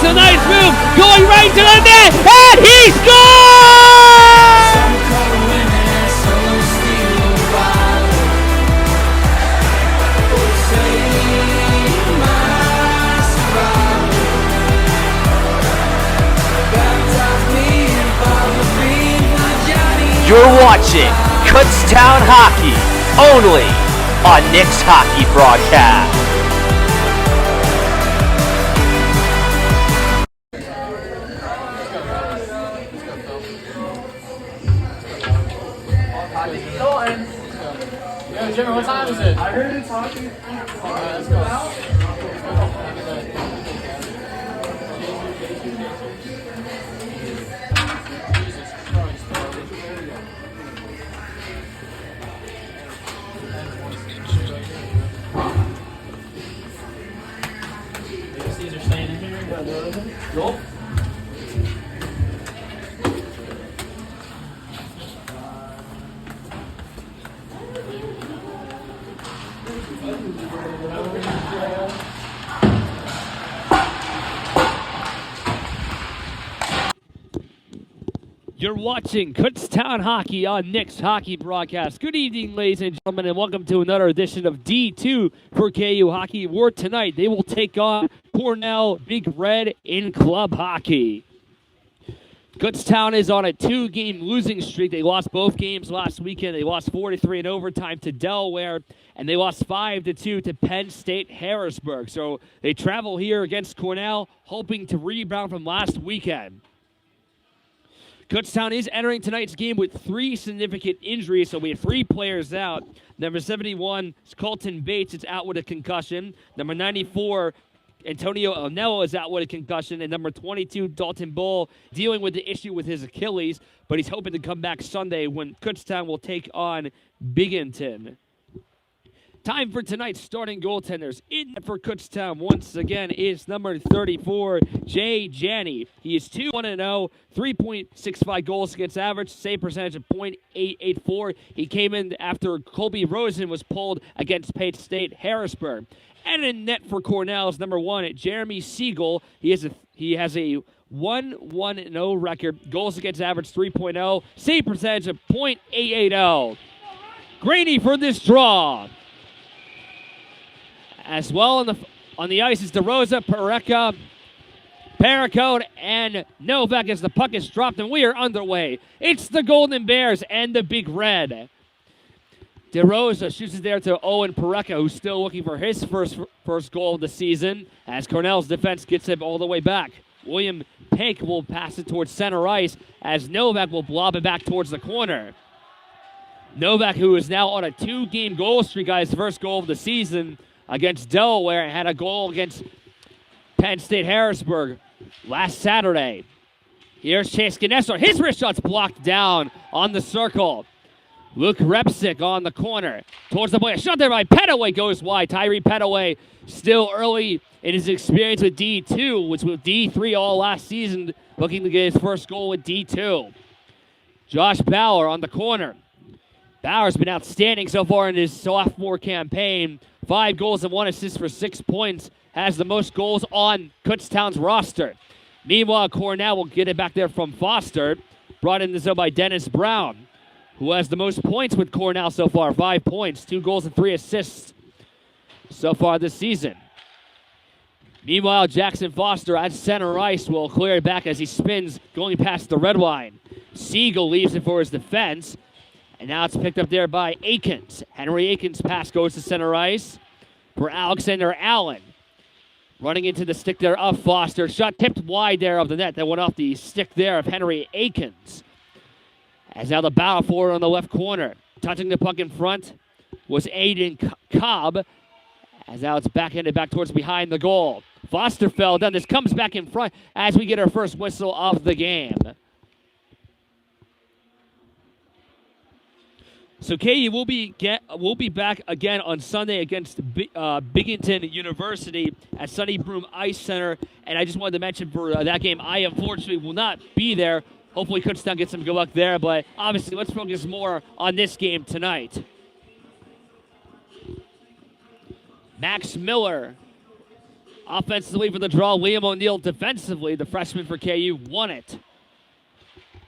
a nice move, going right to the net, and he scores! You're watching Kutztown Hockey, only on Nick's Hockey Broadcast. Yo, Jimmy, what time is it? I heard it's hockey. All right, let's go. These are staying in here. Nope. You're watching Kutztown Hockey on Nick's Hockey Broadcast. Good evening, ladies and gentlemen, and welcome to another edition of D2 for KU Hockey, where tonight they will take on Cornell Big Red in club hockey. Kutztown is on a 2-game losing streak. They lost both games last weekend. They lost 4-3 in overtime to Delaware, and they lost 5-2 to Penn State Harrisburg. So they travel here against Cornell, hoping to rebound from last weekend. Kutztown is entering tonight's game with 3 significant injuries, so we have 3 players out. Number 71, Colton Bates, is out with a concussion. Number 94, Antonio Onello, is out with a concussion. And number 22, Dalton Bull, dealing with the issue with his Achilles, but he's hoping to come back Sunday when Kutztown will take on Binghamton. Time for tonight's starting goaltenders. In for Kutztown once again is number 34, Jay Janney. He is 2-1-0, 3.65 goals against average, save percentage of .884. He came in after Colby Rosen was pulled against Penn State Harrisburg. And in net for Cornell is number 1, Jeremy Siegel. He has a 1-1-0 record, goals against average 3.0, save percentage of .880. Graney for this draw. As well on the ice is DeRosa, Paracote, and Novak as the puck is dropped, and we are underway. It's the Golden Bears and the Big Red. DeRosa shoots it there to Owen Pareca, who's still looking for his first goal of the season, as Cornell's defense gets him all the way back. William Pink will pass it towards center ice, as Novak will blob it back towards the corner. Novak, who is now on a 2-game goal streak, got his first goal of the season against Delaware, and had a goal against Penn State Harrisburg last Saturday. Here's Chase Ganesser. His wrist shot's blocked down on the circle. Luke Repsick on the corner. Towards the boy. A shot there by Pettaway goes wide. Tyree Pettaway still early in his experience with D2, which was D3 all last season, looking to get his first goal with D2. Josh Bauer on the corner. Bauer's been outstanding so far in his sophomore campaign. 5 goals and 1 assist for 6 points. Has the most goals on Kutztown's roster. Meanwhile, Cornell will get it back there from Foster. Brought in this by Dennis Brown, who has the most points with Cornell so far. 5 points, 2 goals and 3 assists so far this season. Meanwhile, Jackson Foster at center ice will clear it back as he spins going past the red line. Siegel leaves it for his defense. And now it's picked up there by Akins. Henry Akins' pass goes to center ice for Alexander Allen. Running into the stick there of Foster. Shot tipped wide there of the net. That went off the stick there of Henry Akins. As now the battle forward on the left corner. Touching the puck in front was Aiden Cobb. As now it's backhanded back towards behind the goal. Foster fell down. This comes back in front as we get our first whistle of the game. So KU will be back again on Sunday against Binghamton University at Sunny Broom Ice Center. And I just wanted to mention for that game, I unfortunately will not be there. Hopefully Kutztown gets some good luck there. But obviously, let's focus more on this game tonight. Max Miller Offensively for the draw, Liam O'Neill. Defensively, the freshman for KU won it.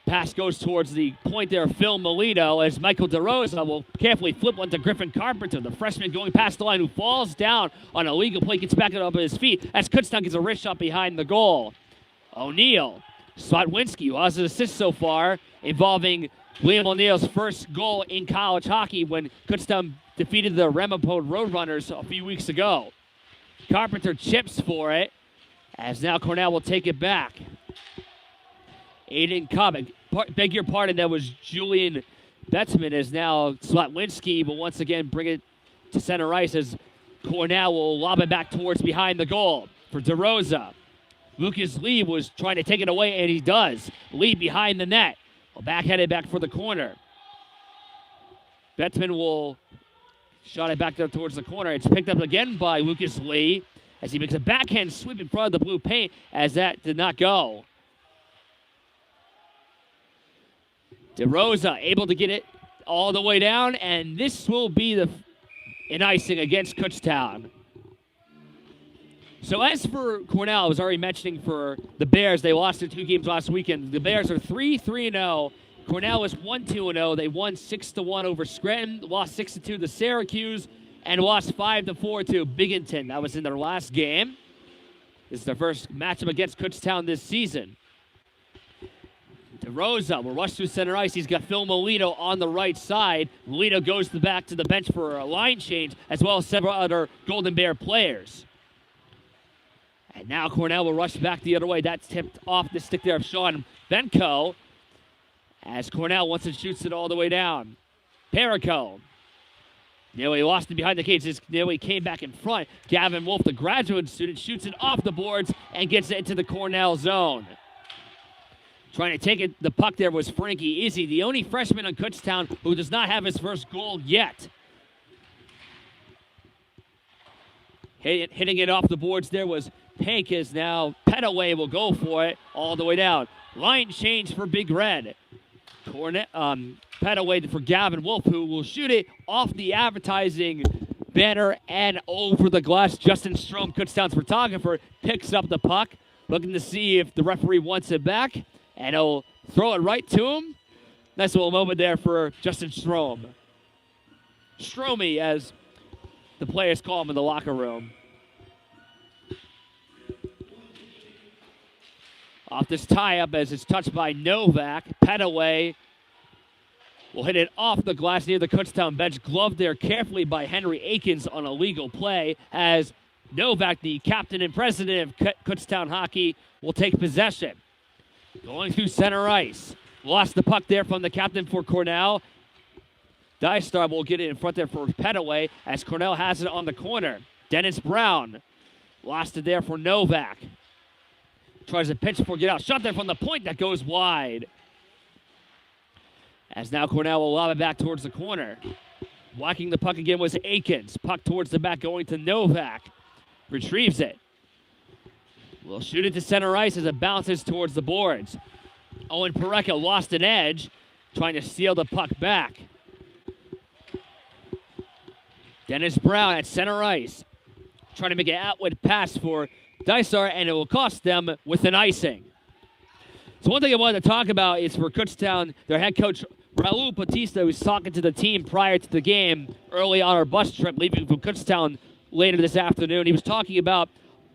Pass goes towards the point there, Phil Melito, as Michael DeRosa will carefully flip one to Griffin Carpenter, the freshman going past the line, who falls down on a legal play, gets back up on his feet as Kutztown gets a wrist shot behind the goal. O'Neill, Swatwinski, who has an assist so far, involving Liam O'Neill's first goal in college hockey when Kutztown defeated the Ramapo Roadrunners a few weeks ago. Carpenter chips for it, as now Cornell will take it back. Aiden Cobb, beg your pardon, that was Julian Betzman, as now Swatwinski will once again bring it to center ice as Cornell will lob it back towards behind the goal for DeRosa. Lucas Lee was trying to take it away, and he does. Lee behind the net. Well, backhanded back for the corner. Betzman will shot it back there towards the corner. It's picked up again by Lucas Lee as he makes a backhand sweep in front of the blue paint, as that did not go. DeRosa able to get it all the way down, and this will be an icing against Kutztown. So as for Cornell, I was already mentioning for the Bears, they lost their 2 games last weekend. The Bears are 3-3-0. Cornell is 1-2-0. They won 6-1 over Scranton, lost 6-2 to Syracuse, and lost 5-4 to Binghamton. That was in their last game. This is their first matchup against Kutztown this season. DeRosa will rush through center ice. He's got Phil Melito on the right side. Melito goes back to the bench for a line change, as well as several other Golden Bear players. And now Cornell will rush back the other way. That's tipped off the stick there of Sean Benko, as Cornell once it shoots it all the way down. Perico nearly lost it behind the cage. This nearly came back in front. Gavin Wolf, the graduate student, shoots it off the boards and gets it into the Cornell zone. Trying to take the puck there was Frankie Izzy, the only freshman on Kutztown who does not have his first goal yet. Hitting it off the boards there was Pink, as now Petaway will go for it all the way down. Line change for Big Red. Petaway for Gavin Wolf, who will shoot it off the advertising banner and over the glass. Justin Strom, Kutztown's photographer, picks up the puck, looking to see if the referee wants it back, and he'll throw it right to him. Nice little moment there for Justin Strom. Stromy, as the players call him in the locker room. Off this tie-up as it's touched by Novak. Petaway will hit it off the glass near the Kutztown bench. Gloved there carefully by Henry Akins on a legal play, as Novak, the captain and president of Kutztown hockey, will take possession. Going through center ice. Lost the puck there from the captain for Cornell. Dystar will get it in front there for Petaway, as Cornell has it on the corner. Dennis Brown lost it there for Novak. Tries to pitch for get out. Shot there from the point that goes wide. As now Cornell will lob it back towards the corner. Blocking the puck again was Akins. Puck towards the back going to Novak. Retrieves it. Will shoot it to center ice as it bounces towards the boards. Owen Parecka lost an edge, trying to steal the puck back. Dennis Brown at center ice, trying to make an outward pass for Dysar, and it will cost them with an icing. So one thing I wanted to talk about is for Kutztown, their head coach, Raul Batista, who's talking to the team prior to the game early on our bus trip, leaving from Kutztown later this afternoon. He was talking about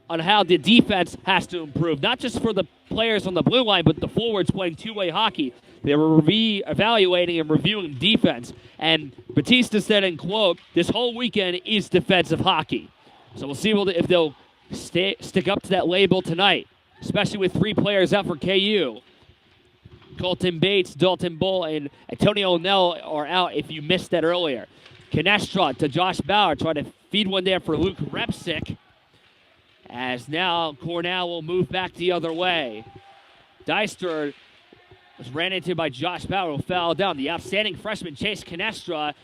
on how the defense has to improve, not just for the players on the blue line, but the forwards playing two-way hockey. They were evaluating and reviewing defense. And Batista said, in quote, "This whole weekend is defensive hockey." So we'll see if they'll stick up to that label tonight, especially with 3 players out for KU. Colton Bates, Dalton Bull, and Antonio O'Neill are out if you missed that earlier. Canestra to Josh Bauer, trying to feed one there for Luke Repsick. As now Cornell will move back the other way. Deister was ran into by Josh Bauer, who fell down. The outstanding freshman Chase Canestra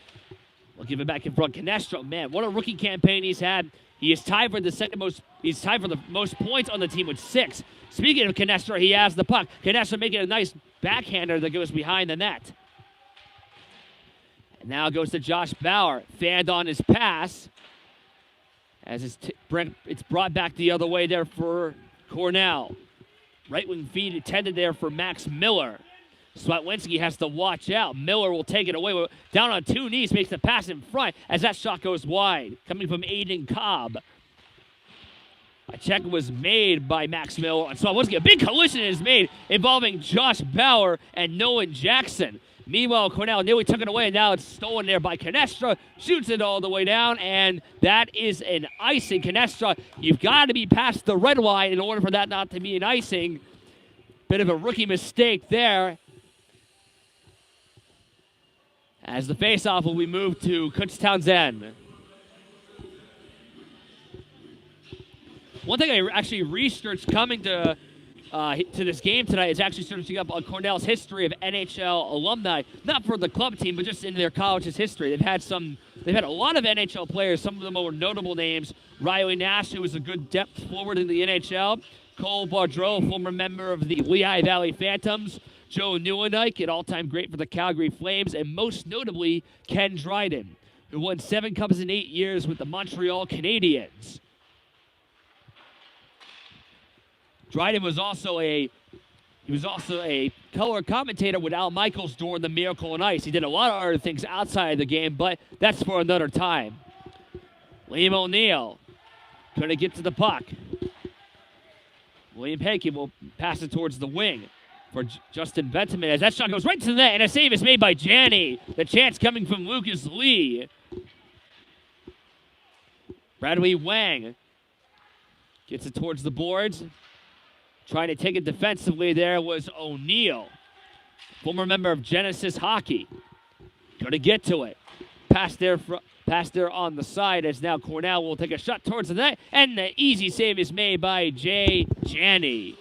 will give it back in front. Canestra, man, what a rookie campaign he's had. He is tied for the second most. He's tied for the most points on the team with 6. Speaking of Canestra, he has the puck. Canestra making a nice backhander that goes behind the net. And now goes to Josh Bauer. Fanned on his pass. As it's brought back the other way there for Cornell. Right wing feed intended there for Max Miller. Swatwinski has to watch out. Miller will take it away. Down on two knees, makes the pass in front as that shot goes wide. Coming from Aiden Cobb. A check was made by Max Miller on Swatwinski. A big collision is made involving Josh Bauer and Nolan Jackson. Meanwhile, Cornell nearly took it away, and now it's stolen there by Canestra. Shoots it all the way down, and that is an icing. Canestra, you've got to be past the red line in order for that not to be an icing. Bit of a rookie mistake there. As the faceoff will be moved to Kutztown's end. One thing I actually researched coming to this game tonight is actually searching up on Cornell's history of NHL alumni, not for the club team, but just in their college's history. They've had a lot of NHL players, some of the more notable names. Riley Nash, who was a good depth forward in the NHL. Cole Baudreau, former member of the Lehigh Valley Phantoms. Joe Nieuwendyk, an all-time great for the Calgary Flames, and most notably, Ken Dryden, who won 7 Cups in 8 years with the Montreal Canadiens. Dryden was also a color commentator with Al Michaels during the Miracle on Ice. He did a lot of other things outside of the game, but that's for another time. Liam O'Neill couldn't get to the puck. William Haken will pass it towards the wing for Justin Benjamin as that shot goes right to the net, and a save is made by Janney. The chance coming from Lucas Lee. Bradley Wang gets it towards the boards. Trying to take it defensively there was O'Neill, former member of Genesis Hockey. Going to get to it. Pass there on the side as now Cornell will take a shot towards the net, and the easy save is made by Jay Janney.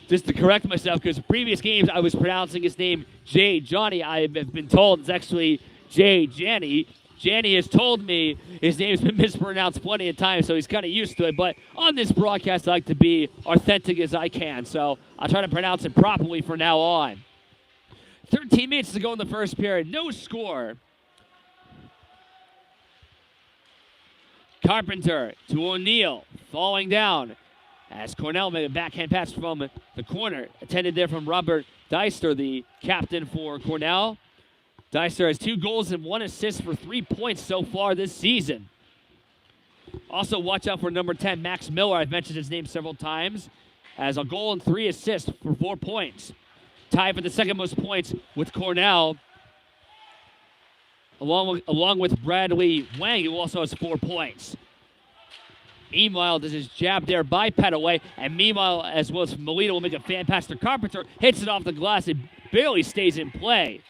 Just to correct myself, because previous games I was pronouncing his name Jay Johnny. I have been told it's actually Jay Janney. Janney has told me his name's been mispronounced plenty of times, so he's kind of used to it. But on this broadcast, I like to be authentic as I can, so I'll try to pronounce it properly from now on. 13 minutes to go in the first period. No score. Carpenter to O'Neill, falling down. As Cornell made a backhand pass from the corner. Attended there from Robert Deister, the captain for Cornell. Deister has 2 goals and 1 assist for 3 points so far this season. Also, watch out for number 10, Max Miller. I've mentioned his name several times. Has a goal and 3 assists for 4 points. Tied for the second most points with Cornell. Along with Bradley Wang, who also has 4 points. Meanwhile, this is jabbed there by Petaway. And meanwhile, as well as Melita will make a fan pass to Carpenter. Hits it off the glass. It barely stays in play.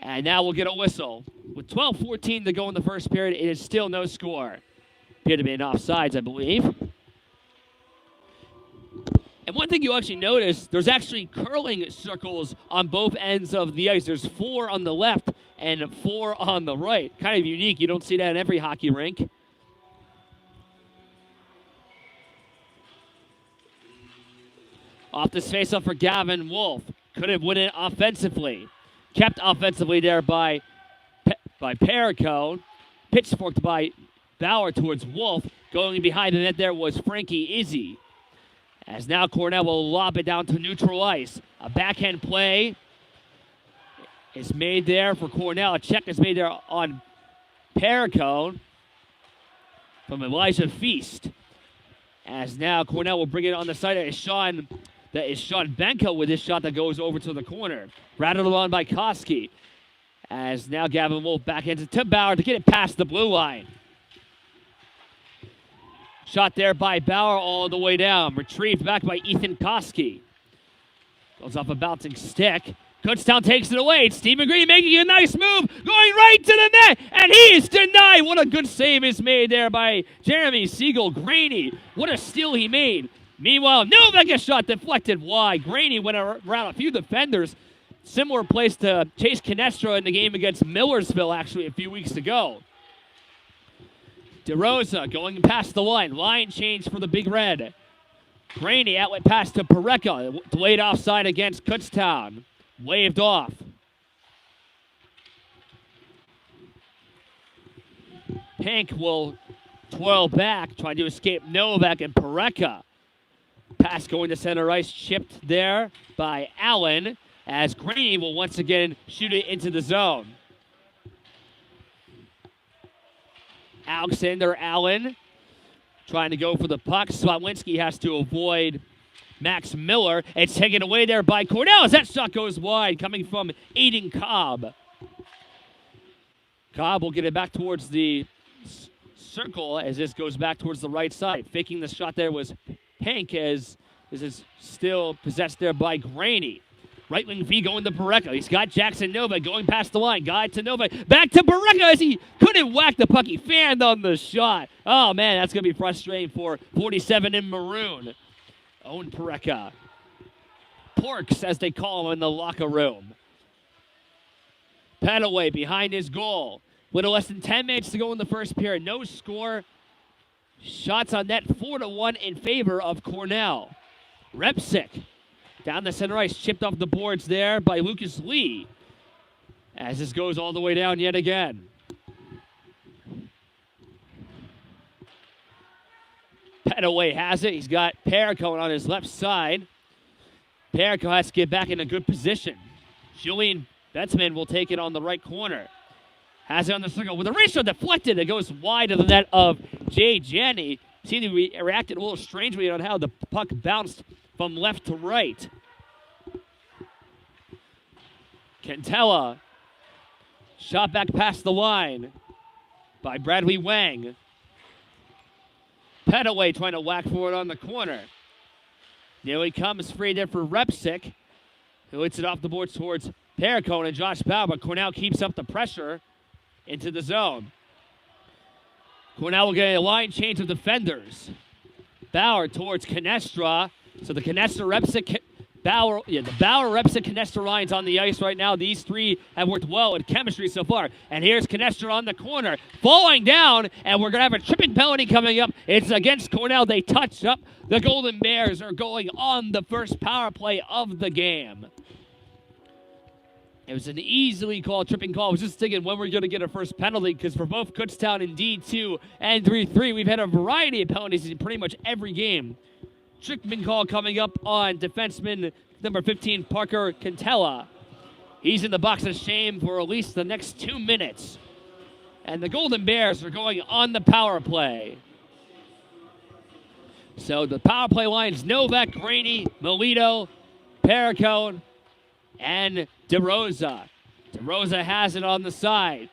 And now we'll get a whistle. With 12:14 to go in the first period, it is still no score. Appear to be an offsides, I believe. And one thing you'll actually notice, there's actually curling circles on both ends of the ice. There's 4 on the left and 4 on the right. Kind of unique. You don't see that in every hockey rink. Off this faceoff for Gavin Wolf. Couldn't win it offensively. Kept offensively there by Perico. Pitchforked by Bauer towards Wolf. Going behind the net there was Frankie Izzy. As now Cornell will lob it down to neutral ice. A backhand play is made there for Cornell. A check is made there on Perico from Elijah Feast. As now Cornell will bring it on the side. That is Sean Benko with this shot that goes over to the corner. Rattled on by Koski. As now Gavin Wolf backhands it to Bauer to get it past the blue line. Shot there by Bauer all the way down. Retrieved back by Ethan Koski. Goes off a bouncing stick. Kutztown takes it away. It's Stephen Green making a nice move. Going right to the net. And he is denied. What a good save is made there by Jeremy Siegel-Graney. What a steal he made. Meanwhile, Novak shot deflected wide. Graney went around a few defenders. Similar place to Chase Canestra in the game against Millersville, actually, a few weeks ago. DeRosa going past the line. Line change for the Big Red. Graney outlet pass to Pareca. Delayed offside against Kutztown. Waved off. Pink will twirl back, trying to escape Novak and Pareka. Pass going to center ice, chipped there by Allen, as Graney will once again shoot it into the zone. Alexander Allen trying to go for the puck. Swatlinski has to avoid Max Miller. It's taken away there by Cornell as that shot goes wide, coming from Aiden Cobb. Cobb will get it back towards the circle as this goes back towards the right side. Faking the shot there was Hank, as this is still possessed there by Graney. Right wing V going to Pareka. He's got Jackson Novak going past the line. Guide to Novak. Back to Pareka as he couldn't whack the puck. He fanned on the shot. Oh, man, that's going to be frustrating for 47 in maroon. Owen Pareka. Porks, as they call him in the locker room. Petaway behind his goal. Little less than 10 minutes to go in the first period. No score. Shots on net 4-1 in favor of Cornell. Repsick down the center ice, chipped off the boards there by Lucas Lee. As this goes all the way down yet again. Petaway has it. He's got Perico on his left side. Perico has to get back in a good position. Julian Betzman will take it on the right corner. Has it on the circle with a wrist shot deflected. It goes wide of the net of Jay Janney. Seemed to reacted a little strangely on how the puck bounced from left to right. Cantella. Shot back past the line by Bradley Wang. Petaway trying to whack for it on the corner. Nearly comes free there for Repsick, who hits it off the boards towards Perricone and Josh Bauer, but Cornell keeps up the pressure into the zone. Cornell will get a line change of defenders. Bauer towards Canestra. So the Canestra Repsick Bauer, the Bauer Repsick Canestra lines on the ice right now. These three have worked well in chemistry so far. And here's Canestra on the corner, falling down, and we're gonna have a tripping penalty coming up. It's against Cornell. They touch up. The Golden Bears are going on the first power play of the game. It was an easily called tripping call. I was just thinking when we're going to get a first penalty, because for both Kutztown in D2 and 3-3, we've had a variety of penalties in pretty much every game. Tripping call coming up on defenseman number 15, Parker Cantella. He's in the box of shame for at least the next 2 minutes. And the Golden Bears are going on the power play. So the power play lines: Novak, Graney, Melito, Perricone, and DeRosa. DeRosa has it on the side.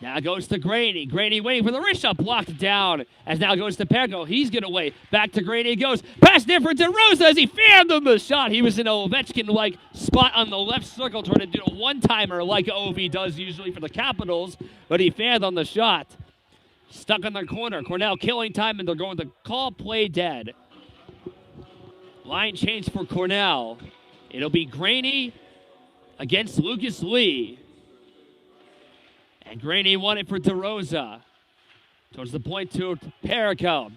Now goes to Graney. Graney waiting for the wrist shot, blocked down. As now goes to Perricone. He's going to wait. Back to Graney it goes. Pass there for DeRosa as he fanned on the shot. He was in an Ovechkin-like spot on the left circle, trying to do a one-timer like Ovi does usually for the Capitals, but he fanned on the shot. Stuck on the corner. Cornell killing time, and they're going to call play dead. Line change for Cornell. It'll be Graney against Lucas Lee. And Graney won it for DeRosa. Towards the point to Perricone.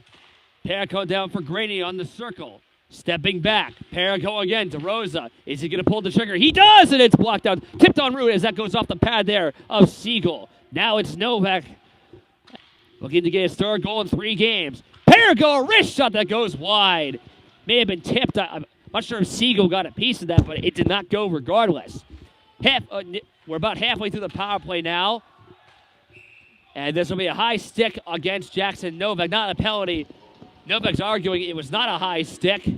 Perricone down for Graney on the circle. Stepping back. Perricone again. DeRosa. Is he going to pull the trigger? He does, and it's blocked out. Tipped on route as that goes off the pad there of Siegel. Now it's Novak looking to get his third goal in 3 games. Perricone, a wrist shot that goes wide. May have been tipped. I'm not sure if Siegel got a piece of that, but it did not go regardless. We're about halfway through the power play now. And this will be a high stick against Jackson Novak. Not a penalty. Novak's arguing it was not a high stick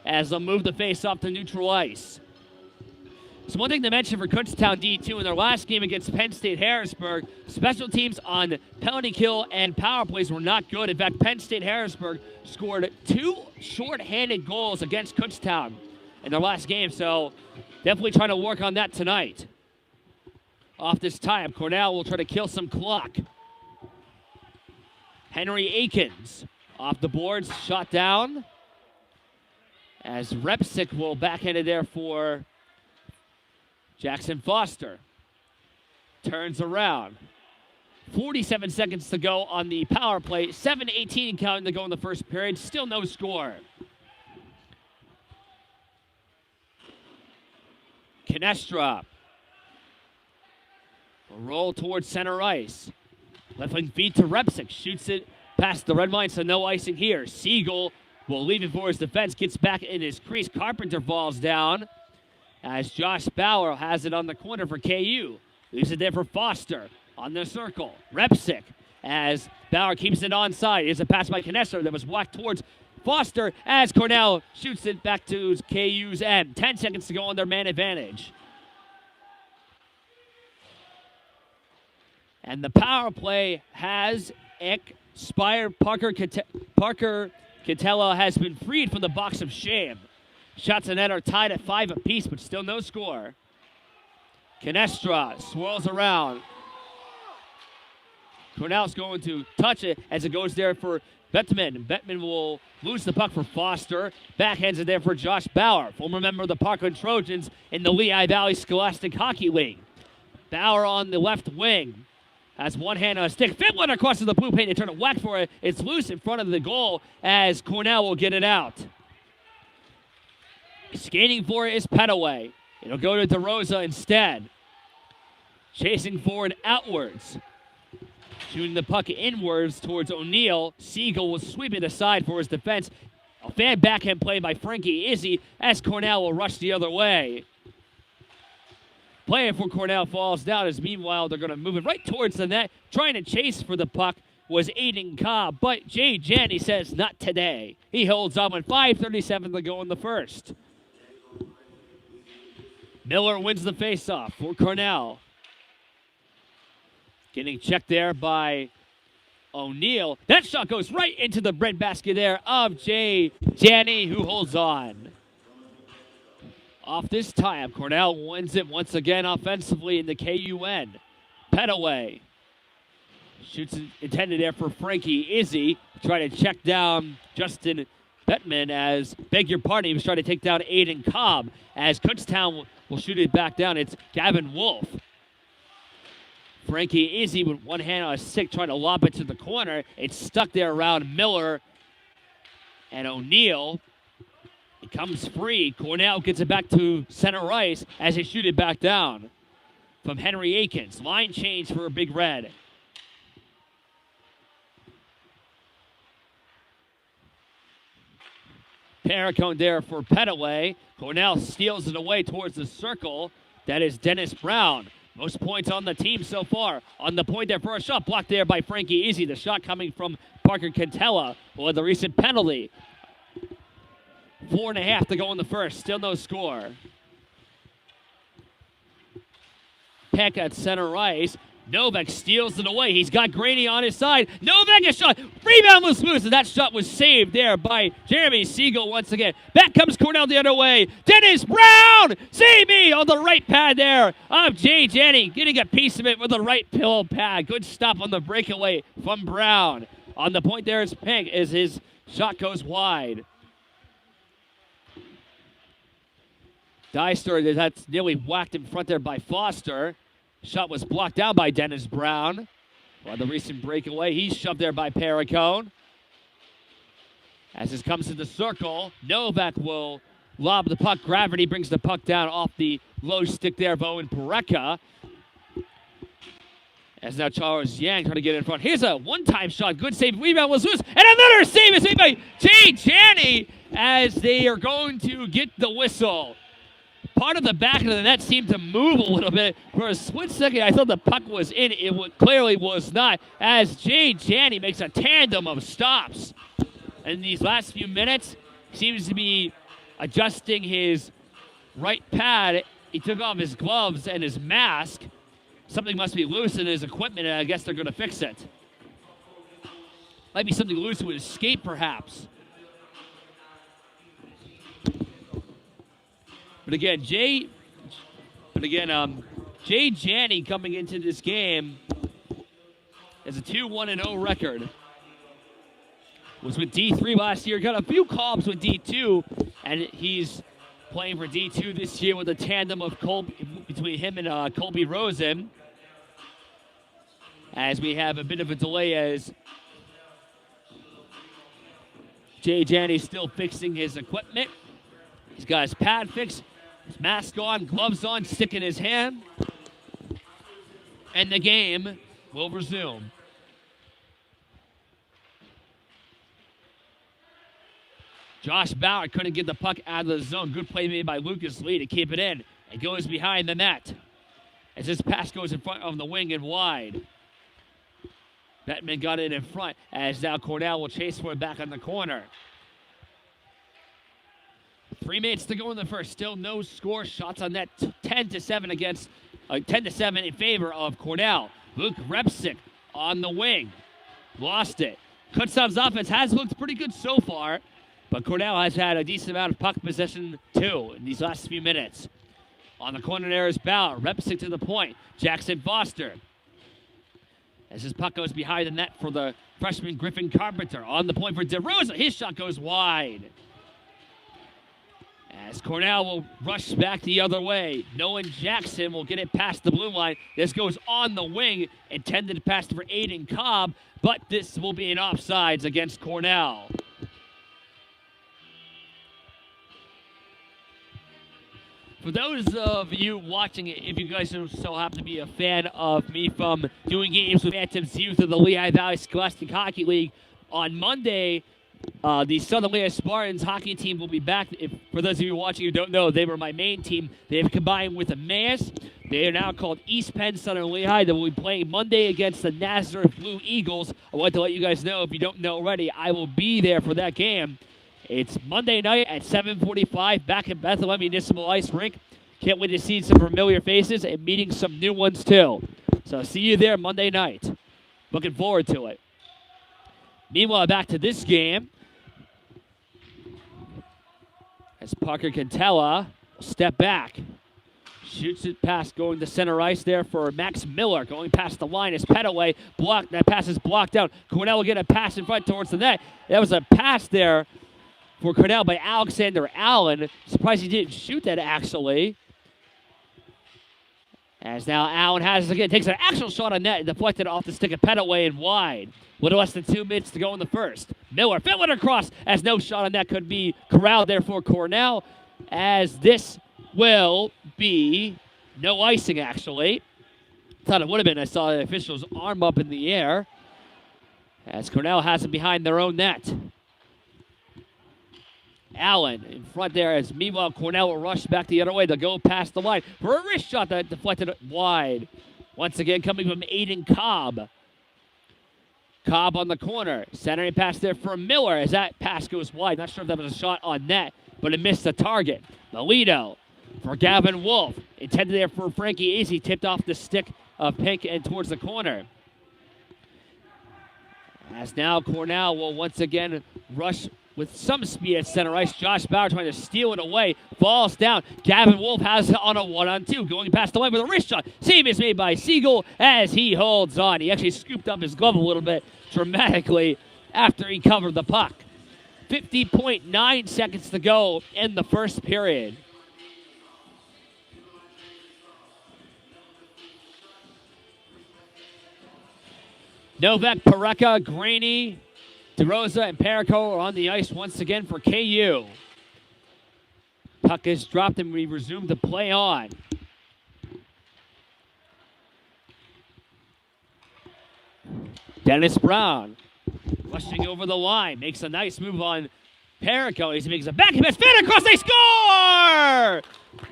as they'll move the face off to neutral ice. So one thing to mention for Kutztown D2 in their last game against Penn State Harrisburg, special teams on penalty kill and power plays were not good. In fact, Penn State Harrisburg scored 2 short-handed goals against Kutztown in their last game, so definitely trying to work on that tonight. Off this time, Cornell will try to kill some clock. Henry Akins off the boards, shot down. As Repsick will backhand it there for Jackson Foster. Turns around. 47 seconds to go on the power play. 7:18 counting to go in the first period. Still no score. Canestra will roll towards center ice. Left wing feed to Repsick. Shoots it past the red line, so no icing here. Siegel will leave it for his defense, gets back in his crease. Carpenter falls down as Josh Bauer has it on the corner for KU. Leaves it there for Foster on the circle. Repsick as Bauer keeps it onside. Here's a pass by Canestro that was whacked towards Foster as Cornell shoots it back to KU's end. 10 seconds to go on their man advantage. And the power play has expired. Parker Catella has been freed from the box of shame. Shots and net are tied at 5 apiece, but still no score. Canestra swirls around. Cornell's going to touch it as it goes there for Bettman. Bettman will lose the puck for Foster. Backhands it there for Josh Bauer, former member of the Parkland Trojans in the Lehigh Valley Scholastic Hockey League. Bauer on the left wing has one hand on a stick. Finland across to the blue paint. They turn it whack for it. It's loose in front of the goal as Cornell will get it out. Skating for it is Petaway. It'll go to DeRosa instead. Chasing forward outwards. Shooting the puck inwards towards O'Neill. Siegel will sweep it aside for his defense. A fan backhand play by Frankie Izzy as Cornell will rush the other way. Playing for Cornell falls down as meanwhile they're going to move it right towards the net. Trying to chase for the puck was Aiden Cobb, but Jay Janney says not today. He holds on with 5:37 to go in the first. Miller wins the faceoff for Cornell. Getting checked there by O'Neill. That shot goes right into the breadbasket there of Jay Janney, who holds on. Off this time, Cornell wins it once again offensively in the KUN. Petaway shoots it intended there for Frankie Izzy. Trying to check down Justin Bettman as, beg your pardon, he was trying to take down Aiden Cobb as Kutztown will shoot it back down. It's Gavin Wolf. Frankie Izzy with one hand on a stick trying to lob it to the corner. It's stuck there around Miller and O'Neill. It comes free. Cornell gets it back to center ice as they shoot it back down. From Henry Akins. Line change for a Big Red. Paracone there for Petaway. Cornell steals it away towards the circle. That is Dennis Brown. Most points on the team so far. On the point there for a shot. Blocked there by Frankie Izzy. The shot coming from Parker Cantella with the recent penalty. 4.5 to go in the first. Still no score. Peck at center ice. Novak steals it away. He's got Graney on his side. Novak a shot. Rebound was loose, and that shot was saved there by Jeremy Siegel once again. Back comes Cornell the other way. Dennis Brown! Save me on the right pad there of Jay Janney. Getting a piece of it with the right pillow pad. Good stop on the breakaway from Brown. On the point there is Pink as his shot goes wide. Deister, that's nearly whacked in front there by Foster. Shot was blocked down by Dennis Brown. On the recent breakaway, he's shoved there by Paracone. As this comes to the circle, Novak will lob the puck. Gravity brings the puck down off the low stick there of Owen Pareka. As now Charles Yang trying to get in front. Here's a one-time shot. Good save. Rebound was loose. And another save is made by Jay Janney as they are going to get the whistle. Part of the back of the net seemed to move a little bit. For a split second, I thought the puck was in. It clearly was not. As Jay Janney makes a tandem of stops. In these last few minutes, seems to be adjusting his right pad. He took off his gloves and his mask. Something must be loose in his equipment, and I guess they're going to fix it. Might be something loose with his skate, perhaps. But again, Jay Janney coming into this game has a 2-1-0 record. Was with D3 last year, got a few call-ups with D2, and he's playing for D2 this year with a tandem of between him and Colby Rosen. As we have a bit of a delay as Jay Janney's still fixing his equipment. He's got his pad fixed, his mask on, gloves on, stick in his hand. And the game will resume. Josh Bauer couldn't get the puck out of the zone. Good play made by Lucas Lee to keep it in. It goes behind the net. As this pass goes in front of the wing and wide. Bettman got it in front as now Cornell will chase for it back on the corner. 3 minutes to go in the first. Still no score. Shots on net 10-7 against 10-7 in favor of Cornell. Luke Repsick on the wing. Lost it. Kutztown's offense has looked pretty good so far, but Cornell has had a decent amount of puck possession too in these last few minutes. On the corner there is Bauer. Repsick to the point. Jackson Foster. As his puck goes behind the net for the freshman Griffin Carpenter. On the point for DeRosa. His shot goes wide. As Cornell will rush back the other way. Nolan Jackson will get it past the blue line. This goes on the wing. Intended to pass for Aiden Cobb. But this will be an offsides against Cornell. For those of you watching it, if you guys so happen to be a fan of me from doing games with Phantoms Youth of the Lehigh Valley Scholastic Hockey League, on Monday, the Southern Lehigh Spartans hockey team will be back. For those of you watching who don't know, they were my main team. They have combined with Emmaus. They are now called East Penn Southern Lehigh. They will be playing Monday against the Nazareth Blue Eagles. I want to let you guys know, if you don't know already, I will be there for that game. It's Monday night at 7:45 back at Bethlehem Municipal Ice Rink. Can't wait to see some familiar faces and meeting some new ones too. So see you there Monday night. Looking forward to it. Meanwhile, back to this game. As Parker Cantella step back. Shoots it past going to center ice there for Max Miller. Going past the line is Petaway. Blocked. That pass is blocked out. Cornell will get a pass in front towards the net. That was a pass there for Cornell by Alexander Allen. Surprised he didn't shoot that actually. As now Allen has it again. Takes an actual shot on net and deflected off the stick of Petaway and wide. Little less than 2 minutes to go in the first. Miller filling across as no shot on net could be corralled there for Cornell. As this will be no icing actually. Thought it would have been. I saw the official's arm up in the air. As Cornell has it behind their own net. Allen in front there as meanwhile Cornell will rush back the other way. They'll go past the line for a wrist shot that deflected wide. Once again coming from Aiden Cobb. Cobb on the corner. Centering pass there for Miller as that pass goes wide. Not sure if that was a shot on net, but it missed the target. Melito for Gavin Wolf. Intended there for Frankie Easy. Tipped off the stick of Pink and towards the corner. As now Cornell will once again rush with some speed at center ice. Josh Bauer trying to steal it away. Falls down. Gavin Wolf has it on a 1-on-2. Going past the line with a wrist shot. Save is made by Siegel as he holds on. He actually scooped up his glove a little bit dramatically after he covered the puck. 50.9 seconds to go in the first period. Novak, Pareka, Graney, DeRosa, and Perico are on the ice once again for KU. Puck is dropped and we resume to play on. Dennis Brown rushing over the line. Makes a nice move on Perico. He makes a backhand pass. Fan across. They score!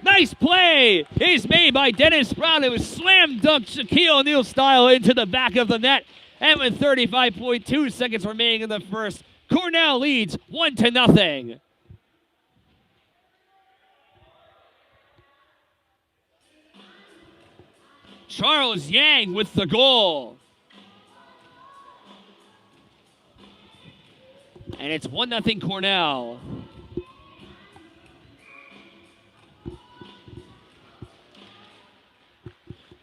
Nice play is made by Dennis Brown. It was slam dunk Shaquille O'Neal style into the back of the net. And with 35.2 seconds remaining in the first, Cornell leads 1-0. Charles Yang with the goal. And it's 1-0 Cornell.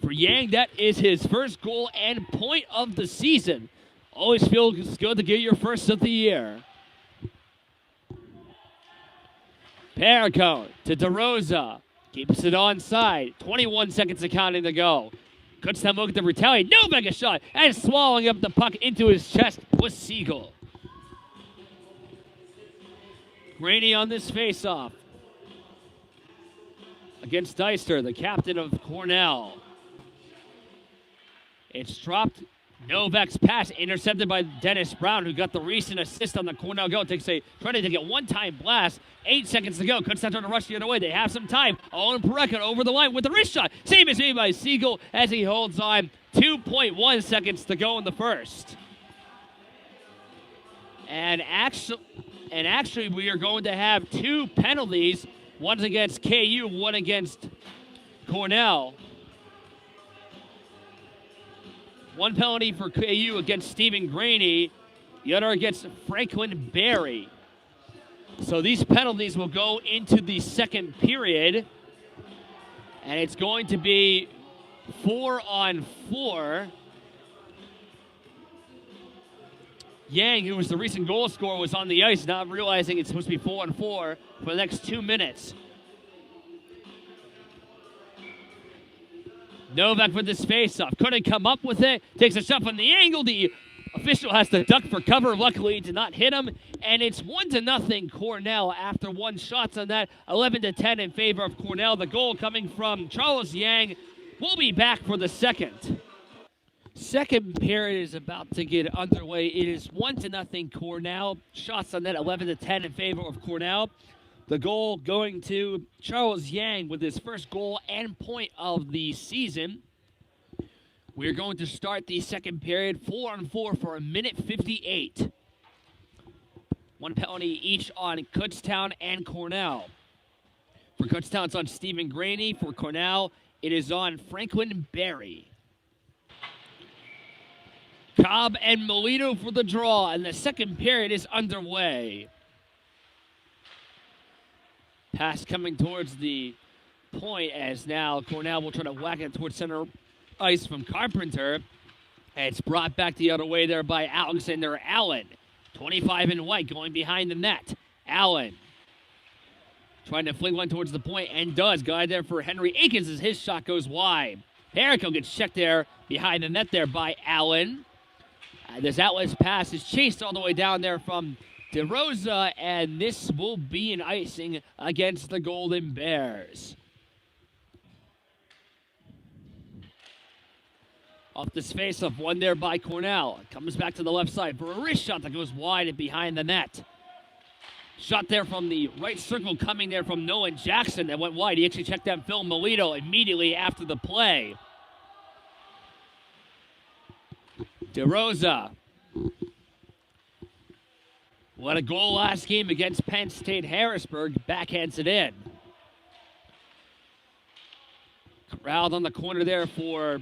For Yang, that is his first goal and point of the season. Always feels good to get your first of the year. Perico to DeRosa. Keeps it onside. 21 seconds of counting to go. Kutztown looking to retaliate. No mega shot. And swallowing up the puck into his chest was Siegel. Graney on this faceoff. Against Deister, the captain of Cornell. It's dropped Novak's pass intercepted by Dennis Brown, who got the recent assist on the Cornell goal. Takes a trying to take a one-time blast. 8 seconds to go. Kutztown trying to rush the other way. They have some time. Owen Parekha over the line with the wrist shot. Save is made by Siegel as he holds on. 2.1 seconds to go in the first. And actually, we are going to have 2 penalties. One's against KU, one against Cornell. One penalty for KU against Stephen Graney, the other against Franklin Berry. So these penalties will go into the second period, and it's going to be 4-on-4. Yang, who was the recent goal scorer, was on the ice, not realizing it's supposed to be 4-on-4 for the next 2 minutes. Novak with this face-off. Couldn't come up with it. Takes a shot from the angle. The official has to duck for cover. Luckily, he did not hit him. And it's 1-0 Cornell after 1 shot on that. 11-10 in favor of Cornell. The goal coming from Charles Yang. We'll be back for the second. Second period is about to get underway. It is 1-0 Cornell. Shots on that 11-10 in favor of Cornell. The goal going to Charles Yang with his first goal and point of the season. We're going to start the second period 4-on-4 for 1:58. 1 penalty each on Kutztown and Cornell. For Kutztown, it's on Stephen Graney. For Cornell, it is on Franklin Berry. Cobb and Melito for the draw, and the second period is underway. Pass coming towards the point as now Cornell will try to whack it towards center ice from Carpenter. And it's brought back the other way there by Alexander Allen. 25 in white going behind the net. Allen trying to fling one towards the point and does. Guy there for Henry Akins as his shot goes wide. Perico gets checked there behind the net there by Allen. This outlet pass is chased all the way down there from DeRosa, and this will be an icing against the Golden Bears. Off this face-off, one there by Cornell. Comes back to the left side for a wrist shot that goes wide and behind the net. Shot there from the right circle coming there from Nolan Jackson that went wide. He actually checked down Phil Melito immediately after the play. DeRosa. What a goal last game against Penn State Harrisburg. Backhands it in. Corralled on the corner there for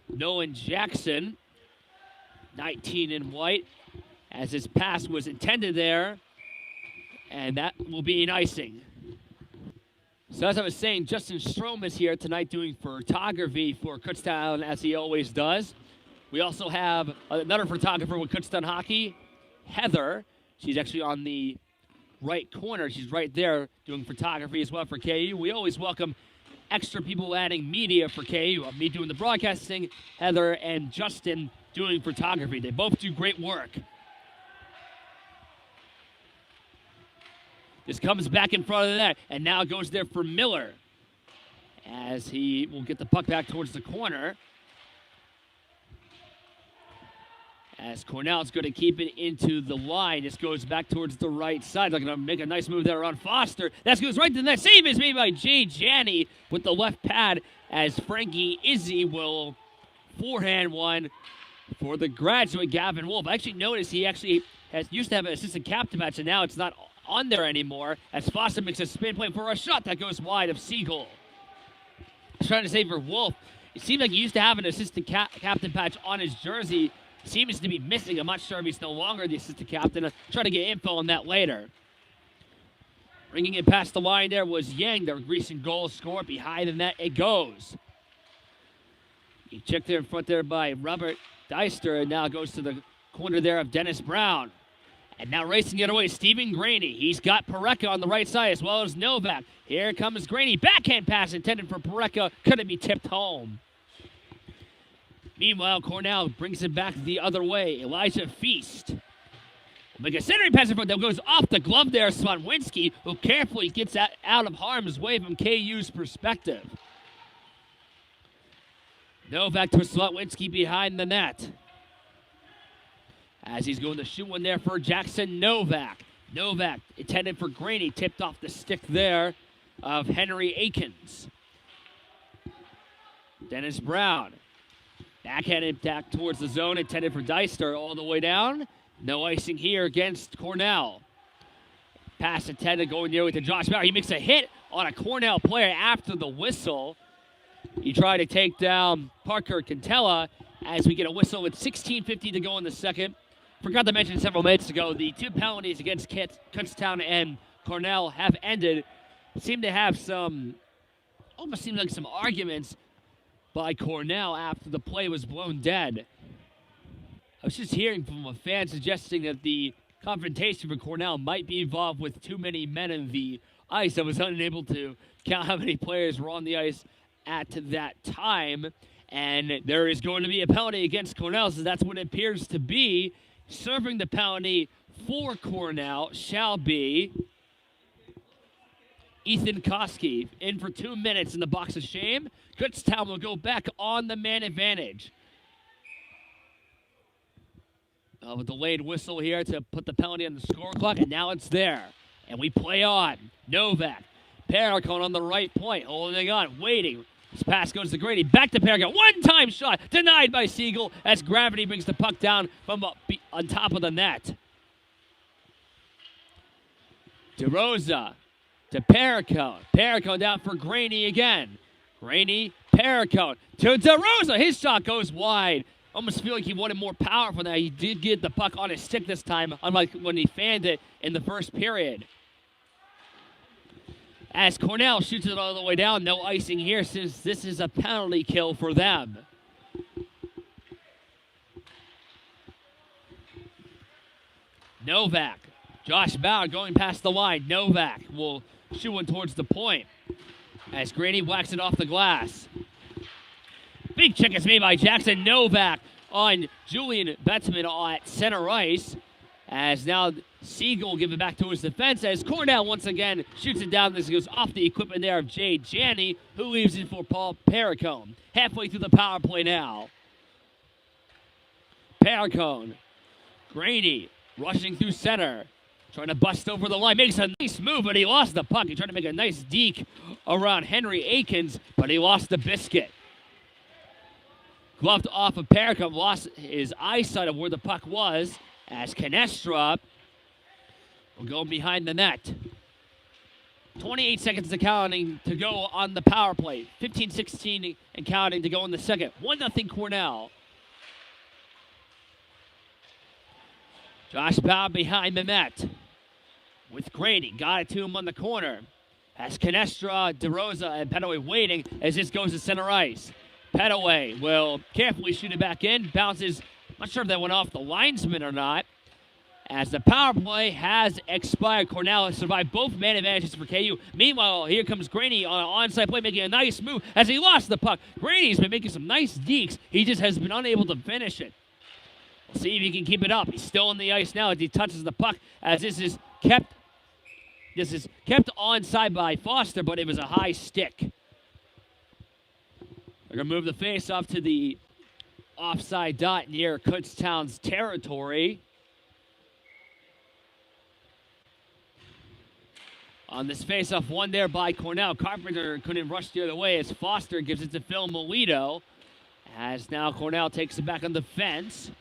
Nolan Jackson. 19 in white. As his pass was intended there. And that will be an icing. So as I was saying, Justin Strom is here tonight doing photography for Kutztown as he always does. We also have another photographer with Kutztown Hockey, Heather. She's actually on the right corner. She's right there doing photography as well for KU. We always welcome extra people adding media for KU. Me doing the broadcasting, Heather and Justin doing photography. They both do great work. This comes back in front of the net, and now goes there for Miller as he will get the puck back towards the corner. As Cornell's going to keep it into the line. This goes back towards the right side. They're going to make a nice move there on Foster. That goes right to the net. Save is made by Jay Janney with the left pad as Frankie Izzy will forehand one for the graduate Gavin Wolf. I actually noticed he actually used to have an assistant captain match, and now it's not on there anymore as Foster makes a spin play for a shot that goes wide of Siegel. Trying to save for Wolf. It seemed like he used to have an assistant captain patch on his jersey. Seems to be missing. I'm not sure if he's no longer the assistant captain. I'll try to get info on that later. Bringing it past the line there was Yang, their recent goal scorer. Behind the net it goes. He checked there in front there by Robert Deister, and now goes to the corner there of Dennis Brown. And now racing the other way, Stephen Graney. He's got Parekha on the right side as well as Novak. Here comes Graney. Backhand pass intended for Parekha. Couldn't be tipped home. Meanwhile, Cornell brings it back the other way. Elijah Feast will make a centering pass in front that goes off the glove there. Swanwinski, who carefully gets out of harm's way from KU's perspective. Novak to Slotwinski behind the net. As he's going to shoot one there for Jackson Novak. Novak intended for Graney, tipped off the stick there of Henry Akins. Dennis Brown. Backhanded back towards the zone, intended for Deister all the way down. No icing here against Cornell. Pass intended going nearly to Josh Bauer. He makes a hit on a Cornell player after the whistle. He tried to take down Parker Cantella as we get a whistle with 16:50 to go in the second. Forgot to mention several minutes ago, the two penalties against Kutztown and Cornell have ended. Seem to have almost seemed like some arguments by Cornell after the play was blown dead. I was just hearing from a fan suggesting that the confrontation for Cornell might be involved with too many men in the ice. I was unable to count how many players were on the ice at that time. And there is going to be a penalty against Cornell, so that's what it appears to be. Serving the penalty for Cornell shall be Ethan Koski, in for 2 minutes in the box of shame. Kutztown will go back on the man advantage. A delayed whistle here to put the penalty on the score clock, and now it's there. And we play on. Novak. Paracone on the right point, holding on, waiting. This pass goes to Grady. Back to Paracone. One-time shot denied by Siegel as gravity brings the puck down from on top of the net. DeRosa to Paracone. Paracone down for Graney again. Graney, Paracone to DeRosa. His shot goes wide. Almost feel like he wanted more power from that. He did get the puck on his stick this time, unlike when he fanned it in the first period. As Cornell shoots it all the way down, no icing here since this is a penalty kill for them. Novak. Josh Bauer going past the line. Novak will shoot one towards the point as Grady whacks it off the glass. Big check is made by Jackson Novak on Julian Betzman at center ice. As now Siegel will give it back to his defense as Cornell once again shoots it down. This goes off the equipment there of Jay Janney, who leaves it for Paul Paracone. Halfway through the power play now. Paracone. Grady rushing through center. Trying to bust over the line. Makes a nice move, but he lost the puck. He tried to make a nice deke around Henry Akins, but he lost the biscuit. Gloved off of Paracone, lost his eyesight of where the puck was as Canestra will go behind the net. 28 seconds to counting to go on the power play. 15-16 and counting to go in the second. 1-0 Cornell. Josh Bauer behind the net with Grady. Got it to him on the corner. Has Canestra, DeRosa, and Petaway waiting as this goes to center ice. Petaway will carefully shoot it back in. Bounces. Not sure if that went off the linesman or not. As the power play has expired, Cornell has survived both man advantages for KU. Meanwhile, here comes Grady on an onside play, making a nice move as he lost the puck. Grady's been making some nice dekes. He just has been unable to finish it. We'll see if he can keep it up. He's still on the ice now as he touches the puck, as this is kept onside by Foster, but it was a high stick. They're going to move the face-off to the offside dot near Kutztown's territory. On this face-off, one there by Cornell. Carpenter couldn't rush the other way as Foster gives it to Phil Melito. As now Cornell takes it back on the fence.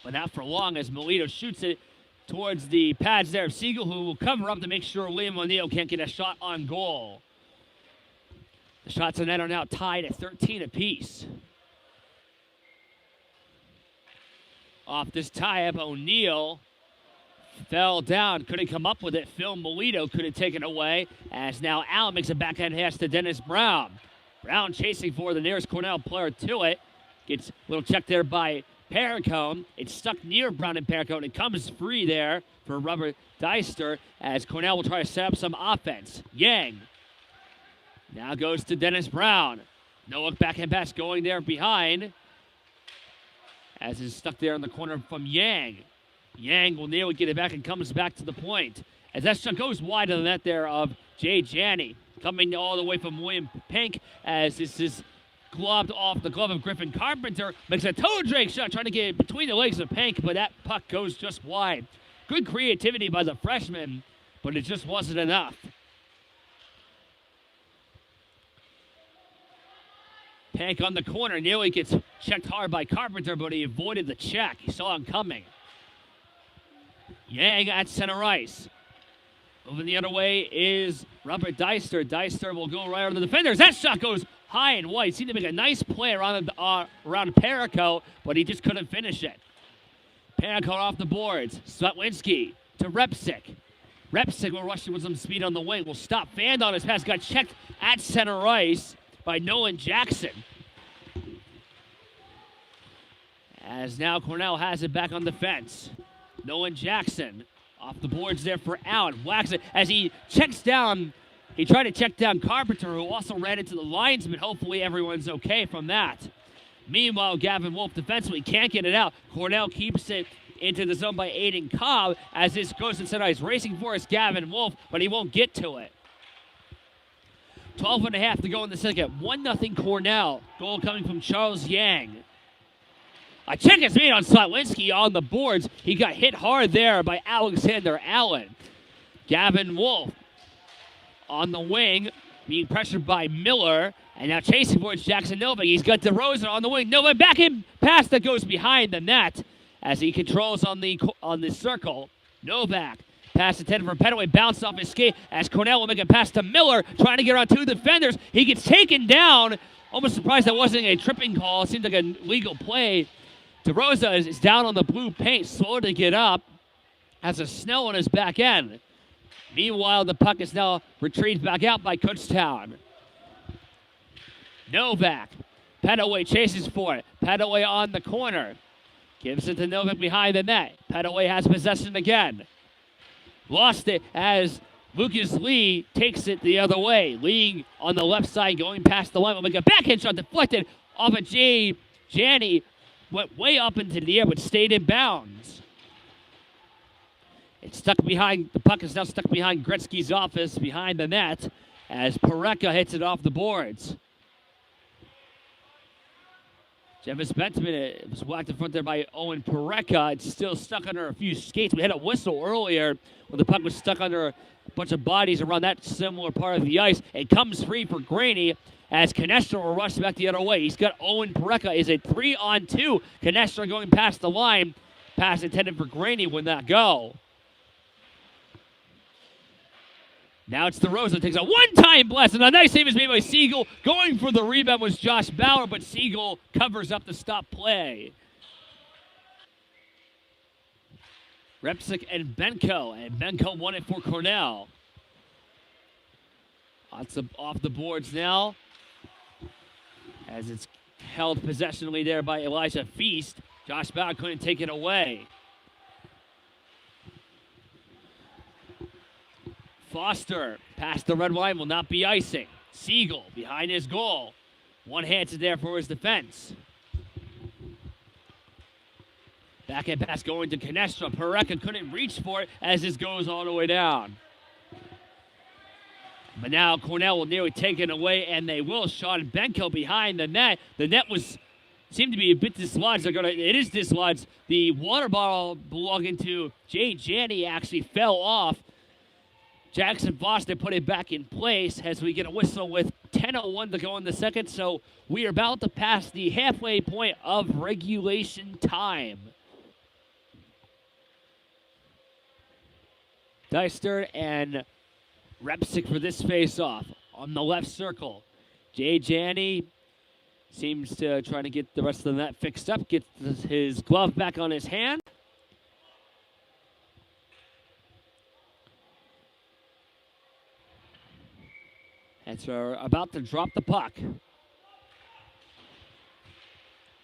But not for long as Melito shoots it towards the pads there of Siegel, who will cover up to make sure Liam O'Neill can't get a shot on goal. The shots on net are now tied at 13 apiece. Off this tie-up, O'Neill fell down, couldn't come up with it. Phil Melito couldn't take it away, as now Allen makes a backhand pass to Dennis Brown. Brown chasing for the nearest Cornell player to it. Gets a little check there by Paracone. It's stuck near Brown and Paracone. It comes free there for Robert Deister, as Cornell will try to set up some offense. Yang now goes to Dennis Brown. No look backhand pass going there behind, as is stuck there in the corner from Yang. Yang will nearly get it back and comes back to the point. As that shot goes wide of the net there of Jay Janney. Coming all the way from William Pink, as this is globbed off the glove of Griffin Carpenter. Makes a toe drag shot trying to get it between the legs of Pank, but that puck goes just wide. Good creativity by the freshman, but it just wasn't enough. Pank on the corner nearly gets checked hard by Carpenter, but he avoided the check. He saw him coming. Yang at center ice. Moving the other way is Robert Deister. Deister will go right under the defenders. That shot goes high and wide. Seemed to make a nice play around Perico, but he just couldn't finish it. Perico off the boards. Svetlinski to Repsick. Repsick will rush with some speed on the wing. Will stop. Fanned on his pass. Got checked at center ice by Nolan Jackson. As now Cornell has it back on defense. Nolan Jackson off the boards there for Allen. Whacks it as he checks down. He tried to check down Carpenter, who also ran into the linesman. Hopefully everyone's okay from that. Meanwhile, Gavin Wolf defensively can't get it out. Cornell keeps it into the zone by Aiden Cobb as this goes inside ice. Racing for us, Gavin Wolf, but he won't get to it. 12 and a half to go in the second. 1-0 Cornell. Goal coming from Charles Yang. A check is made on Slatlinski on the boards. He got hit hard there by Alexander Allen. Gavin Wolf on the wing, being pressured by Miller. And now chasing towards Jackson Novak. He's got DeRosa on the wing. Novak back in pass that goes behind the net as he controls on the circle. Novak. Pass intended for Petaway, bounced off his skate as Cornell will make a pass to Miller, trying to get around two defenders. He gets taken down. Almost surprised that wasn't a tripping call. It seemed like a legal play. DeRosa is down on the blue paint, slow to get up. Has a Snell on his back end. Meanwhile, the puck is now retrieved back out by Kutztown. Novak. Petaway chases for it. Petaway on the corner. Gives it to Novak behind the net. Petaway has possession again. Lost it as Lucas Lee takes it the other way. Lee on the left side going past the line. Will make a backhand shot deflected off of Jay Janney. Went way up into the air but stayed in bounds. It's stuck behind, the puck is now stuck behind Gretzky's office behind the net as Pareka hits it off the boards. Jevis Benjamin was whacked in front there by Owen Pareka. It's still stuck under a few skates. We had a whistle earlier when the puck was stuck under a bunch of bodies around that similar part of the ice. It comes free for Graney as Canestra will rush back the other way. He's got Owen Pareka. Is a 3-on-2. Canestra going past the line. Pass intended for Graney would not go. Now it's DeRosa. Takes a one-time blast, and a nice save is made by Siegel. Going for the rebound was Josh Bauer, but Siegel covers up the stop play. Repsick and Benko won it for Cornell. Off the boards now, as it's held possessionally there by Elijah Feast. Josh Bauer couldn't take it away. Foster past the red line, will not be icing. Siegel behind his goal. One hand to there for his defense. Backhand pass going to Canestra. Pareka couldn't reach for it as this goes all the way down. But now Cornell will nearly take it away, and they will. Sean Benko behind the net. The net seemed to be a bit dislodged. It is dislodged. The water bottle belonging to Jay Janney actually fell off. Jackson Foster put it back in place as we get a whistle with 10:01 to go in the second. So we are about to pass the halfway point of regulation time. Deister and Repsick for this face-off. On the left circle, Jay Janney seems to try to get the rest of the net fixed up. Gets his glove back on his hand. And so about to drop the puck.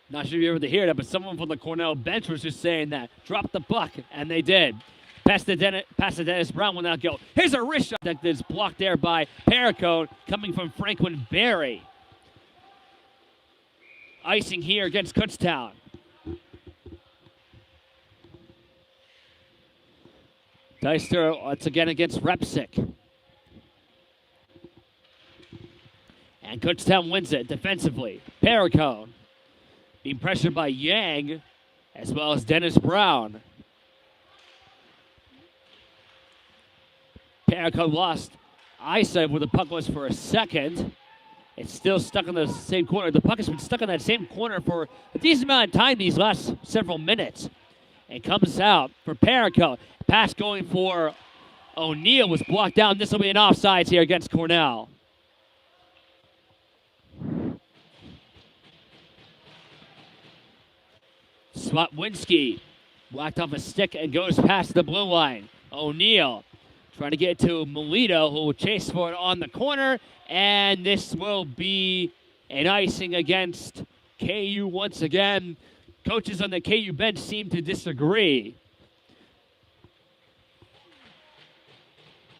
Not sure if you were able to hear that, but someone from the Cornell bench was just saying that. Drop the puck, and they did. Pass to Dennis Brown will not go. Here's a wrist shot that is blocked there by Perico, coming from Franklin Berry. Icing here against Kutztown. Deister once again against Repsick. And Kutztown wins it defensively. Paracone being pressured by Yang as well as Dennis Brown. Paracone lost eyesight where the puck was for a second. It's still stuck in the same corner. The puck has been stuck in that same corner for a decent amount of time these last several minutes. It comes out for Paracone. Pass going for O'Neill was blocked down. This will be an offsides here against Cornell. Swatwinski blocked off a stick and goes past the blue line. O'Neill trying to get to Melito, who will chase for it on the corner, and this will be an icing against KU once again. Coaches on the KU bench seem to disagree.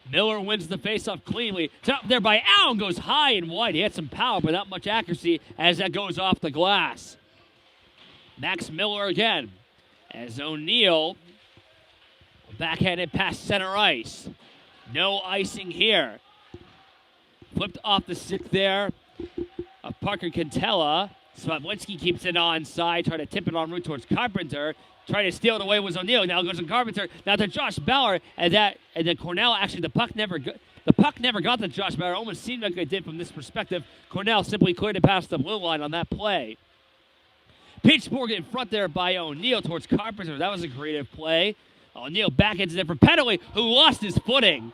Miller wins the faceoff cleanly. It's up there by Allen, goes high and wide. He had some power, but not much accuracy as that goes off the glass. Max Miller again, as O'Neill backhanded past center ice. No icing here. Flipped off the stick there of Parker Cantella. Swatwinski keeps it onside, trying to tip it en route towards Carpenter. Trying to steal it away was O'Neill. Now it goes to Carpenter. Now to Josh Bauer, and then Cornell. Actually, the puck never got to Josh Bauer. Almost seemed like it did from this perspective. Cornell simply cleared it past the blue line on that play. Pittsburgh in front there by O'Neill towards Carpenter. That was a creative play. O'Neill backhands it for Petaway, who lost his footing.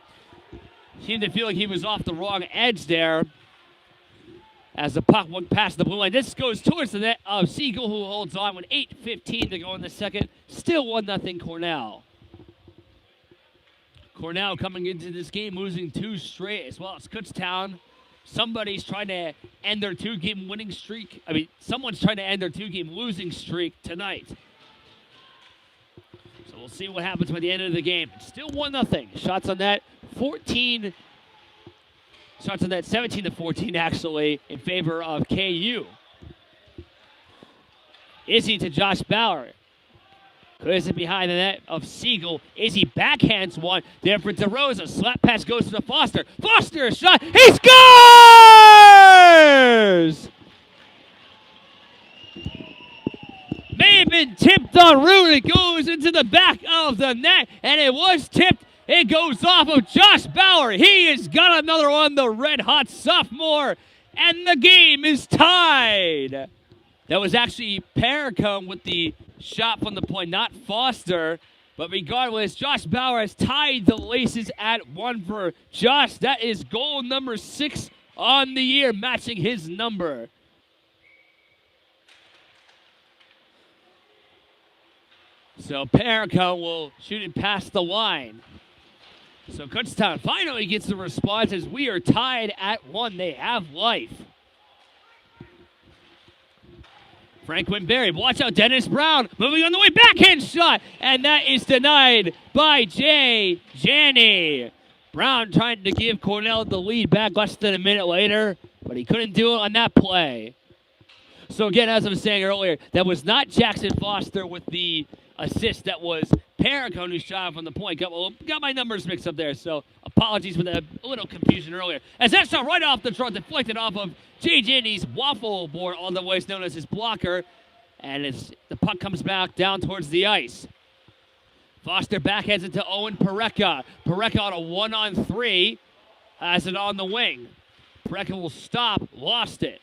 Seemed to feel like he was off the wrong edge there as the puck went past the blue line. This goes towards the net of Siegel, who holds on with 8:15 to go in the second. Still 1-0 Cornell. Cornell coming into this game losing 2 straight, as well as Kutztown. Somebody's trying to end their 2-game winning streak. Someone's trying to end their 2-game losing streak tonight. So we'll see what happens by the end of the game. It's still 1-0. Shots on that 17-14 actually in favor of KU. Izzy to Josh Bauer. Clears it behind the net of Siegel. Izzy backhands one. There for DeRosa. Slap pass goes to Foster. Foster, a shot. He scores! May have been tipped en route. It goes into the back of the net, and it was tipped. It goes off of Josh Bauer. He has got another one, the red-hot sophomore, and the game is tied. That was actually Paracone with the shot from the point, not Foster. But regardless, Josh Bauer has tied the laces at 1 for Josh. That is goal number 6 on the year, matching his number. So Paracone will shoot it past the line. So Kutztown finally gets the response as we are tied at 1. They have life. Franklin Berry, watch out, Dennis Brown, moving on the way, backhand shot, and that is denied by Jay Janney. Brown trying to give Cornell the lead back less than a minute later, but he couldn't do it on that play. So again, as I was saying earlier, that was not Jackson Foster with the assist. That was Paracone who shot from the point. Got my numbers mixed up there, so apologies for a little confusion earlier. As that shot right off the front, deflected off of Jay Janney's waffle board, otherwise known as his blocker, and the puck comes back down towards the ice. Foster backhands it to Owen Parecka. Parecka on a 1-on-3, has it on the wing. Parecka will stop, lost it.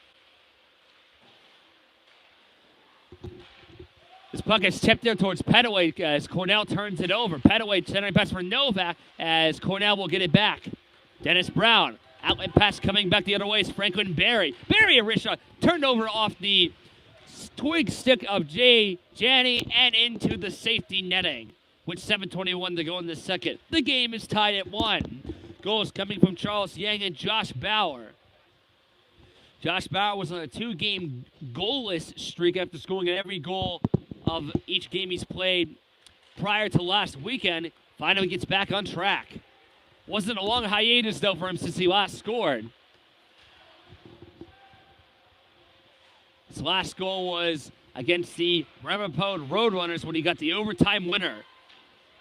This puck is tipped there towards Petaway as Cornell turns it over. Petaway centering pass for Novak as Cornell will get it back. Dennis Brown, outlet pass coming back the other way is Franklin Berry. Berry, a wrist shot, turned over off the twig stick of Jay Janney and into the safety netting. With 7:21 to go in the second. The game is tied at 1. Goals coming from Charles Yang and Josh Bauer. Josh Bauer was on a 2-game goalless streak after scoring every goal of each game he's played prior to last weekend. Finally gets back on track. Wasn't a long hiatus, though, for him since he last scored. His last goal was against the Ramapo Roadrunners when he got the overtime winner.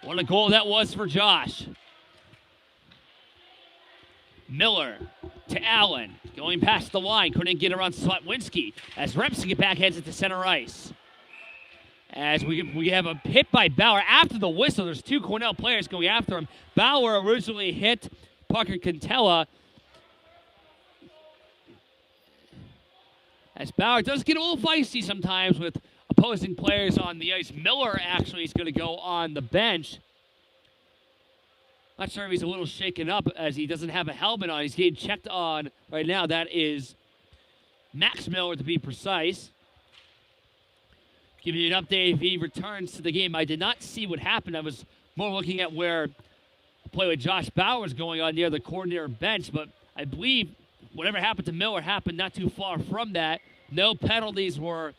What a goal that was for Josh. Miller to Allen. Going past the line. Couldn't get around Slotwinski as Remsen backhands it to center ice. As we have a hit by Bauer after the whistle. There's two Cornell players going after him. Bauer originally hit Parker Cantella. As Bauer does get a little feisty sometimes with opposing players on the ice. Miller actually is going to go on the bench. Not sure if he's a little shaken up as he doesn't have a helmet on. He's getting checked on right now. That is Max Miller, to be precise. Giving you an update if he returns to the game. I did not see what happened. I was more looking at where the play with Josh Bauer is going on near the coordinator bench, but I believe whatever happened to Miller happened not too far from that. No penalties were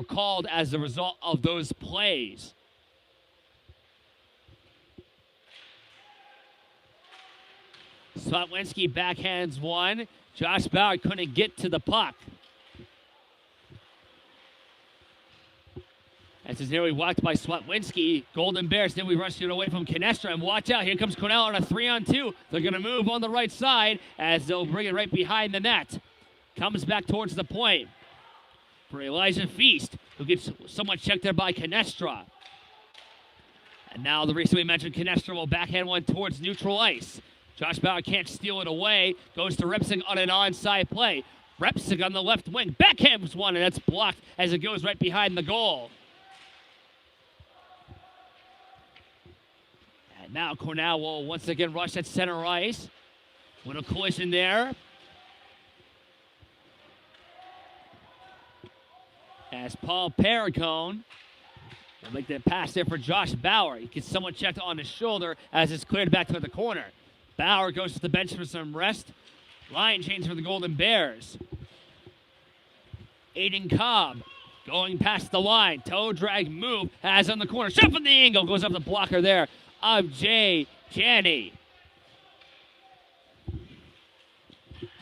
called as a result of those plays. Slotwinski backhands one. Josh Bauer couldn't get to the puck. As is nearly walked by Slotwinski. Golden Bears, then we rush it away from Canestra. And watch out, here comes Cornell on a 3-on-2. They're going to move on the right side as they'll bring it right behind the net. Comes back towards the point for Elijah Feast, who gets somewhat checked there by Canestra. And now the recently mentioned Canestra will backhand one towards neutral ice. Josh Bauer can't steal it away. Goes to Repsig on an onside play. Repsig on the left wing. Backhands one, and that's blocked as it goes right behind the goal. And now Cornell will once again rush at center ice. Little collision there. As Paul Perricone will make that pass there for Josh Bauer. He gets somewhat checked on his shoulder as it's cleared back to the corner. Bauer goes to the bench for some rest. Line change for the Golden Bears. Aiden Cobb going past the line. Toe drag move. Has on the corner. Shot from the angle. Goes up the blocker there of Jay Janney.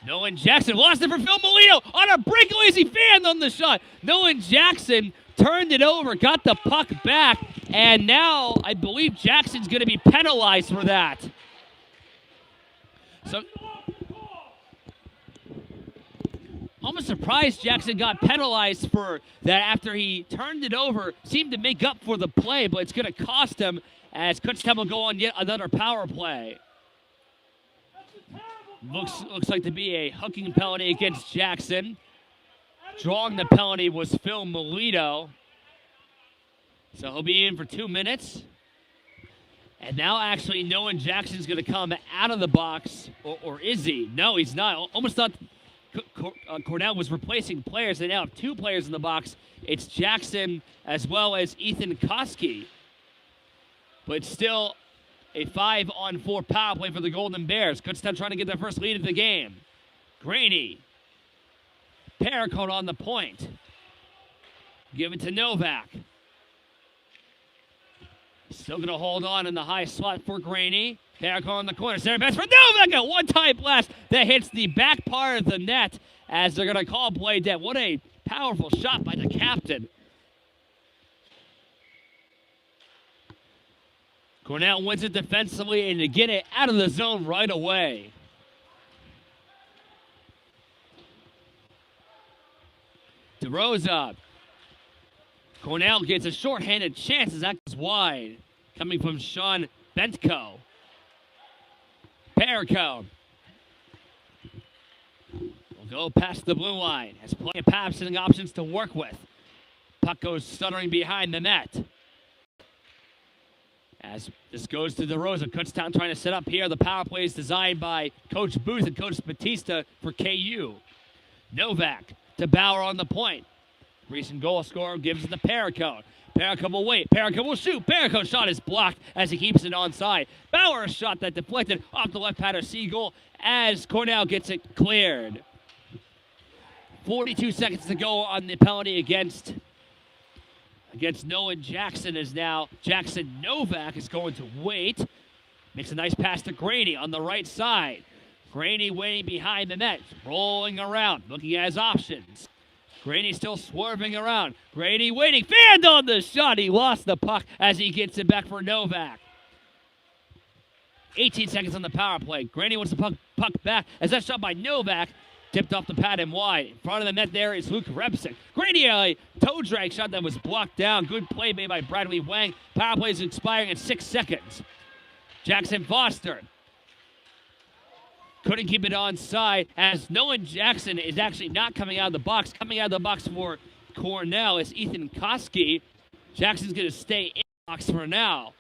Nolan Jackson lost it for Phil Molino on a breakaway as he fanned on the shot. Nolan Jackson turned it over, got the puck back, and now I believe Jackson's going to be penalized for that. So, almost surprised Jackson got penalized for that after he turned it over. Seemed to make up for the play, but it's going to cost him as Kutztown will go on yet another power play. Looks like to be a hooking penalty against Jackson. Drawing the penalty was Phil Melito. So he'll be in for 2 minutes. And now actually Nolan Jackson's going to come out of the box. Or is he? No, he's not. Almost thought Cornell was replacing players. They now have two players in the box. It's Jackson as well as Ethan Koski. But still a 5-on-4 power play for the Golden Bears. Kutztown trying to get their first lead of the game. Graney. Perricone on the point. Give it to Novak. Still going to hold on in the high slot for Graney. Perricone on the corner. Center pass for Novak. A one-time blast that hits the back part of the net as they're going to call play dead. What a powerful shot by the captain. Cornell wins it defensively and to get it out of the zone right away. DeRosa. Cornell gets a shorthanded chance as that goes wide. Coming from Sean Bentko. Perricone. Will go past the blue line. Has plenty of passing options to work with. Puck goes stuttering behind the net. As this goes to DeRosa. Kutztown trying to set up here. The power play is designed by Coach Booth and Coach Batista for KU. Novak to Bauer on the point. Recent goal scorer gives it to Perricone. Perricone will wait. Perricone will shoot. Perricone's shot is blocked as he keeps it onside. Bauer a shot that deflected off the left pad of Siegel as Cornell gets it cleared. 42 seconds to go on the penalty against Nolan Jackson is now Jackson Novak is going to wait. Makes a nice pass to Graney on the right side. Graney waiting behind the net, rolling around, looking at his options. Graney still swerving around. Graney waiting, fanned on the shot. He lost the puck as he gets it back for Novak. 18 seconds on the power play. Granny wants the puck back as that shot by Novak tipped off the pad and wide. In front of the net there is Luke Rebsick. Granny, a toe drag shot that was blocked down. Good play made by Bradley Wang. Power play is expiring in 6 seconds. Jackson Foster couldn't keep it onside as Nolan Jackson is actually not coming out of the box. Coming out of the box for Cornell is Ethan Koski. Jackson's going to stay in the box for now.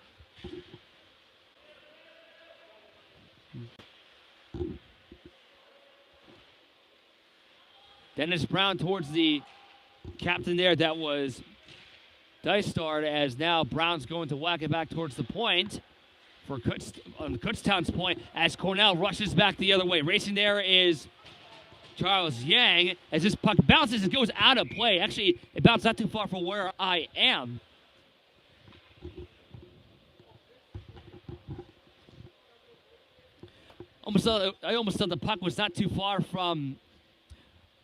Dennis Brown towards the captain there. That was Dysart, as now Brown's going to whack it back towards the point for Kutztown's point as Cornell rushes back the other way. Racing there is Charles Yang as this puck bounces and goes out of play. Actually, it bounced not too far from where I am. I almost thought the puck was not too far from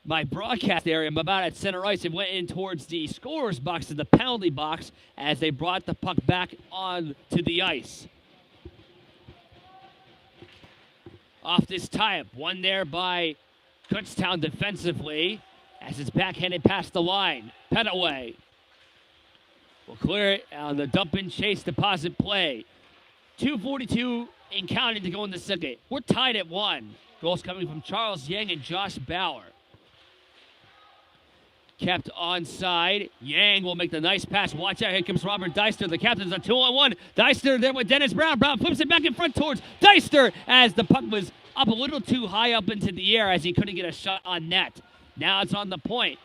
my broadcast area. But about at center ice, it went in towards the scorer's box and the penalty box as they brought the puck back on to the ice. Off this tie-up, one there by Kutztown defensively as it's backhanded past the line. Petaway will clear it on the dump-in chase deposit play. 2:42 and counting to go in the second. We're tied at 1. Goals coming from Charles Yang and Josh Bauer. Kept onside. Yang will make the nice pass. Watch out. Here comes Robert Deister. The captain's a 2-on-1. Deister there with Dennis Brown. Brown flips it back in front towards Deister as the puck was up a little too high up into the air as he couldn't get a shot on net. Now it's on the point.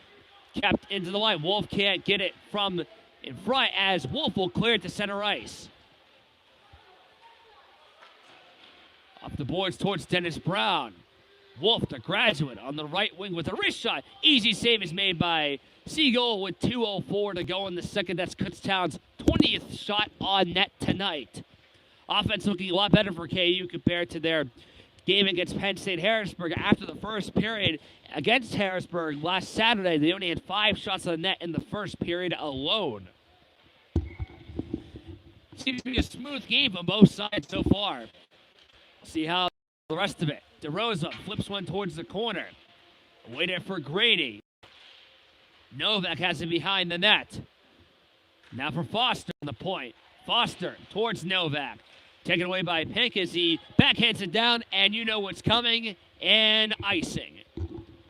Kept into the line. Wolf can't get it from in front as Wolf will clear it to center ice. Up the boards towards Dennis Brown. Wolf, the graduate, on the right wing with a wrist shot. Easy save is made by Siegel with 2:04 to go in the second. That's Kutztown's 20th shot on net tonight. Offense looking a lot better for KU compared to their game against Penn State Harrisburg. After the first period against Harrisburg last Saturday, they only had 5 shots on the net in the first period alone. Seems to be a smooth game from both sides so far. See how the rest of it. DeRosa flips one towards the corner. Waiting for Grady. Novak has it behind the net. Now for Foster on the point. Foster towards Novak. Taken away by Pink as he backhands it down, and you know what's coming, and icing.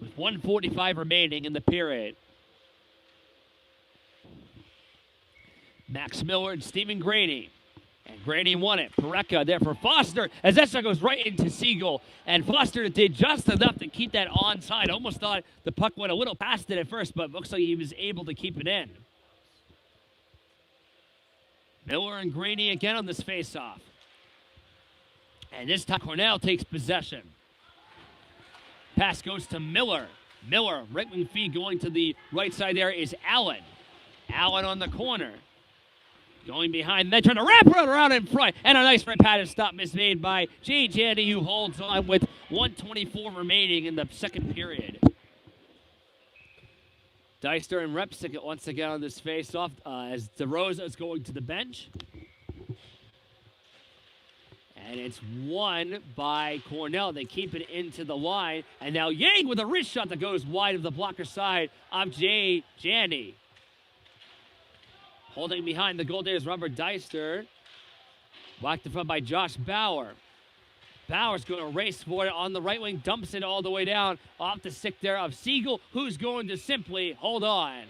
With 1:45 remaining in the period. Max Miller and Stephen Grady. And Grady won it. Pareka there for Foster as that shot goes right into Siegel. And Foster did just enough to keep that onside. Almost thought the puck went a little past it at first, but looks like he was able to keep it in. Miller and Grady again on this faceoff. And this time Cornell takes possession. Pass goes to Miller. Miller, right wing feed going to the right side there is Allen. Allen on the corner. Going behind, then trying to wrap around in front. And a nice right padded stop mismade by Jay Jandy, who holds on with 1:24 remaining in the second period. Deister and Repsick once again on this face-off as DeRosa is going to the bench. And it's won by Cornell. They keep it into the line. And now Yang with a wrist shot that goes wide of the blocker side of Jay Jandy. Holding behind the goal there is Robert Deister. Whacked in front by Josh Bauer. Bauer's going to race for it on the right wing. Dumps it all the way down off the stick there of Siegel, who's going to simply hold on.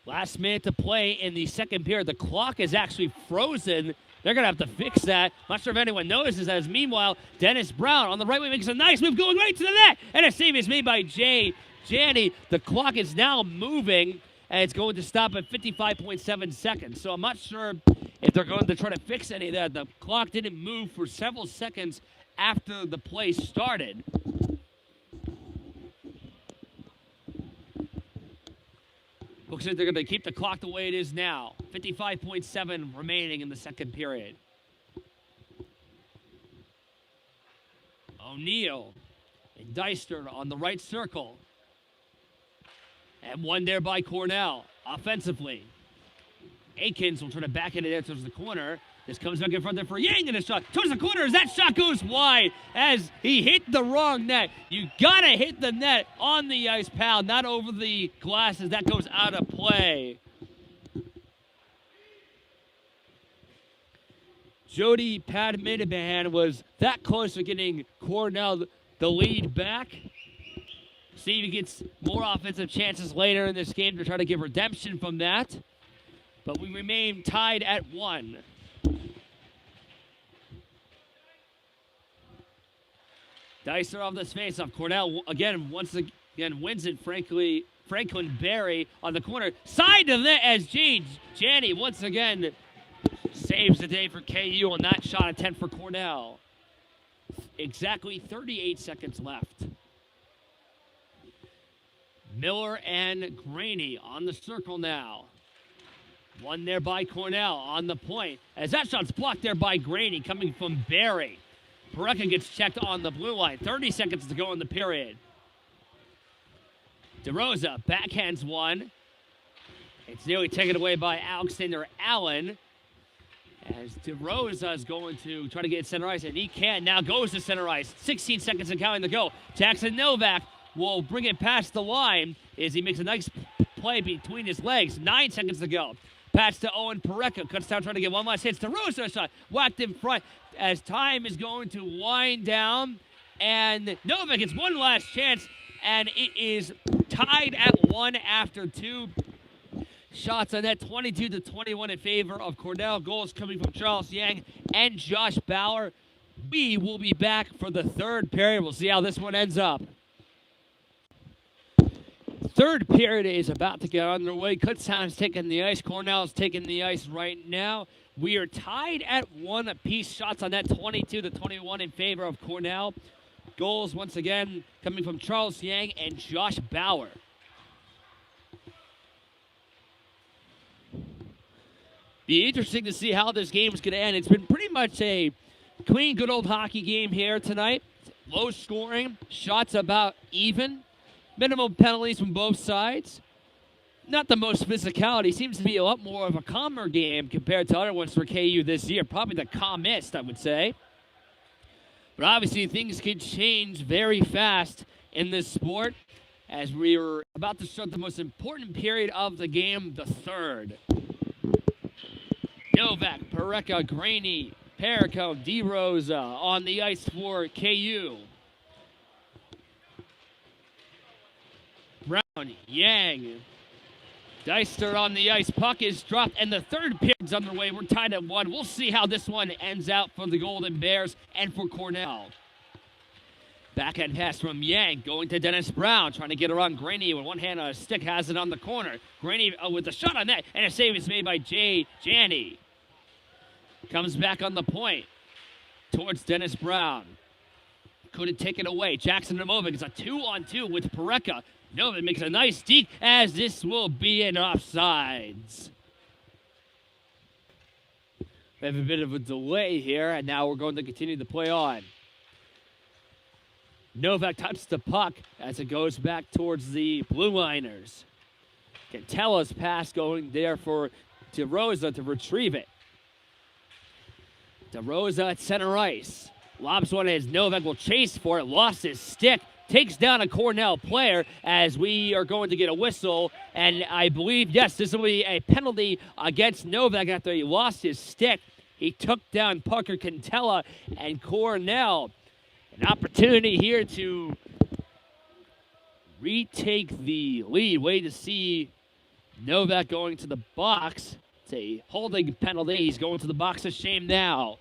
Last minute to play in the second period. The clock is actually frozen. They're going to have to fix that. Not sure if anyone notices that. As meanwhile, Dennis Brown on the right wing makes a nice move going right to the net. And a save is made by Jay Jandy. The clock is now moving, and it's going to stop at 55.7 seconds. So I'm not sure if they're going to try to fix any of that. The clock didn't move for several seconds after the play started. Looks like they're going to keep the clock the way it is now. 55.7 remaining in the second period. O'Neal and Deister on the right circle. And one there by Cornell, offensively. Akins will try to back it in there towards the corner. This comes back in front there for Yang in a shot. Towards the corner as that shot goes wide as he hit the wrong net. You gotta hit the net on the ice, pal, not over the glass as that goes out of play. Jody Padmanahan was that close to getting Cornell the lead back. See if he gets more offensive chances later in this game to try to give redemption from that. But we remain tied at 1. Dicer off this faceoff. Cornell once again wins it. Franklin Berry on the corner. Side of it as Janney once again saves the day for KU on that shot attempt for Cornell. Exactly 38 seconds left. Miller and Graney on the circle now. One there by Cornell on the point. As that shot's blocked there by Graney coming from Berry. Pareka gets checked on the blue line. 30 seconds to go in the period. DeRosa backhands one. It's nearly taken away by Alexander Allen. As DeRosa is going to try to get center ice, and he can. Now goes to center ice. 16 seconds and counting to go. Jackson Novak will bring it past the line as he makes a nice play between his legs. 9 seconds to go. Pass to Owen Pareka. Kutztown trying to get one last hit. DeRosa shot. Whacked in front as time is going to wind down. And Novak gets one last chance. And it is tied at 1 after 2 shots on that. 22-21 in favor of Cornell. Goals coming from Charles Yang and Josh Bauer. We will be back for the third period. We'll see how this one ends up. Third period is about to get underway. Kutztown is taking the ice. Cornell is taking the ice right now. We are tied at 1 apiece. Shots on that 22-21 in favor of Cornell. Goals once again coming from Charles Yang and Josh Bauer. Be interesting to see how this game is going to end. It's been pretty much a clean, good old hockey game here tonight. Low scoring, shots about even. Minimum penalties from both sides. Not the most physicality. Seems to be a lot more of a calmer game compared to other ones for KU this year. Probably the calmest, I would say. But obviously things could change very fast in this sport as we are about to start the most important period of the game, the third. Novak, Pareka, Graney, Perico, DeRosa on the ice for KU. Brown, Yang, Deister on the ice. Puck is dropped, and the third period's underway. We're tied at 1. We'll see how this one ends out for the Golden Bears and for Cornell. Backhand pass from Yang, going to Dennis Brown, trying to get around Graney with one hand on a stick, has it on the corner. Graney with a shot on net, and a save is made by Janney. Comes back on the point towards Dennis Brown. Couldn't take it away. Jackson Novovic is a 2-on-2 with Pareka. Novovic makes a nice deke as this will be an offsides. We have a bit of a delay here, and now we're going to continue to play on. Novak touched the puck as it goes back towards the Blue Liners. Cantella's pass going there for DeRosa to retrieve it. DeRosa at center ice. Lobs one as Novak will chase for it. Lost his stick. Takes down a Cornell player as we are going to get a whistle. And I believe, yes, this will be a penalty against Novak after he lost his stick. He took down Parker Cantella and Cornell. An opportunity here to retake the lead. Way to see Novak going to the box. It's a holding penalty. He's going to the box of shame now.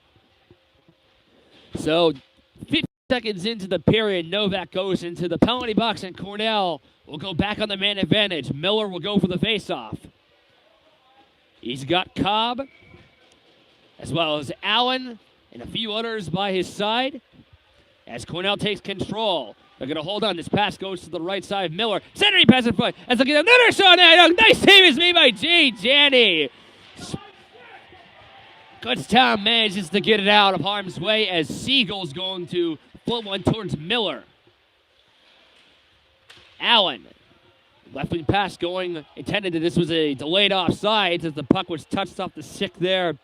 So 50 seconds into the period, Novak goes into the penalty box, and Cornell will go back on the man advantage. Miller will go for the faceoff. He's got Cobb, as well as Allen, and a few others by his side. As Cornell takes control, they're going to hold on. This pass goes to the right side of Miller. Centering pass in front. As they get another shot. Nice save is made by Janney. Kutztown manages to get it out of harm's way as Siegel's going to flip one towards Miller. Allen Left wing pass going intended. This was a delayed offside as the puck was touched off the stick there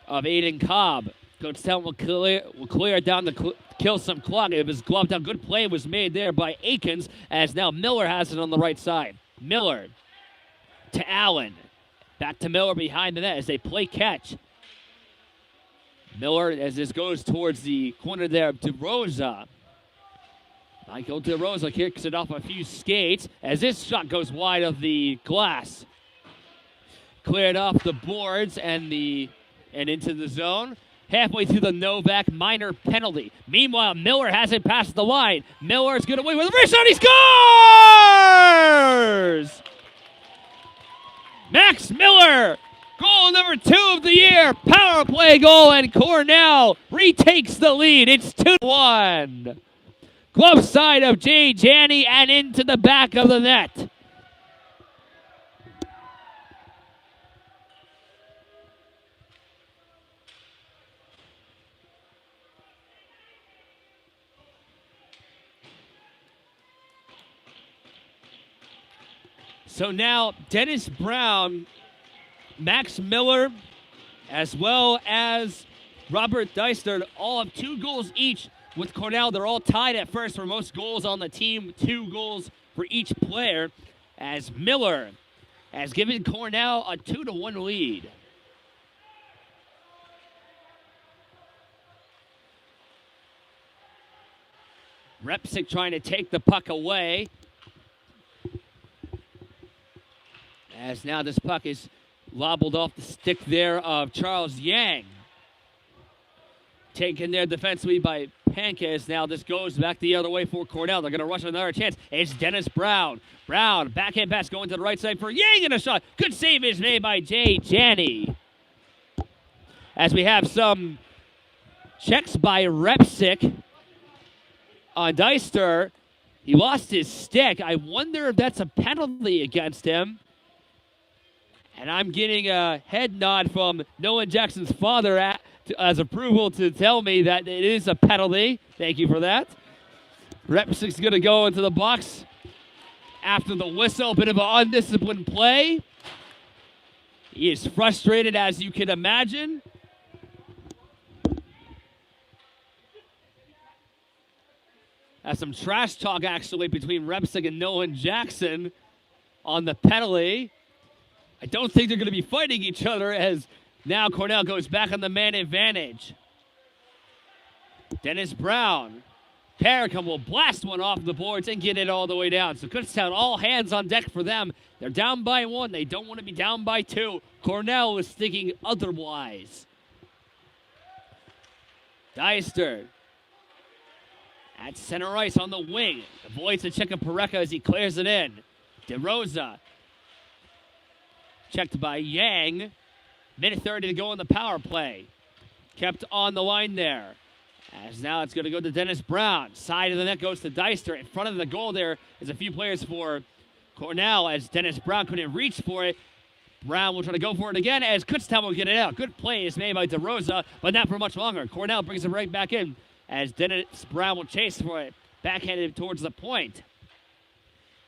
of Aiden Cobb. Kutztown will clear it down to kill some clock. It was gloved down. Good play was made there by Akins as now Miller has it on the right side. Miller to Allen. Back to Miller behind the net as they play catch. Miller, as this goes towards the corner there, DeRosa. Michael DeRosa kicks it off a few skates as this shot goes wide of the glass. Cleared off the boards and into the zone. Halfway through the Novak minor penalty. Meanwhile, Miller hasn't passed the line. Miller's going to win with a wrist shot. He scores! Max Miller, goal number 2 of the year. Power play goal, and Cornell retakes the lead. It's 2-1. Glove side of Jay Janney and into the back of the net. So now Dennis Brown, Max Miller, as well as Robert Deister, all have 2 goals each. With Cornell, they're all tied at first for most goals on the team, 2 goals for each player, as Miller has given Cornell a 2-1 lead. Repsick trying to take the puck away. As now this puck is lobbled off the stick there of Charles Yang. Taken there defensively by Pankes. Now this goes back the other way for Cornell. They're going to rush another chance. It's Dennis Brown. Brown, backhand pass going to the right side for Yang and a shot. Good save is made by Jay Janney. As we have some checks by Repsick on Deister. He lost his stick. I wonder if that's a penalty against him. And I'm getting a head nod from Nolan Jackson's father as approval to tell me that it is a penalty. Thank you for that. Repsick's going to go into the box after the whistle. Bit of an undisciplined play. He is frustrated, as you can imagine. That's some trash talk, actually, between Repsick and Nolan Jackson on the penalty. I don't think they're going to be fighting each other as now Cornell goes back on the man advantage. Dennis Brown. Paracum will blast one off the boards and get it all the way down. So Kutztown, all hands on deck for them. They're down by 1. They don't want to be down by 2. Cornell is thinking otherwise. Deister. At center ice on the wing. Avoids the check of Pareka as he clears it in. DeRosa. Checked by Yang. Minute 30 to go on the power play. Kept on the line there. As now it's going to go to Dennis Brown. Side of the net goes to Deister. In front of the goal there is a few players for Cornell as Dennis Brown couldn't reach for it. Brown will try to go for it again as Kutztown will get it out. Good play is made by DeRosa, but not for much longer. Cornell brings it right back in as Dennis Brown will chase for it. Backhanded towards the point.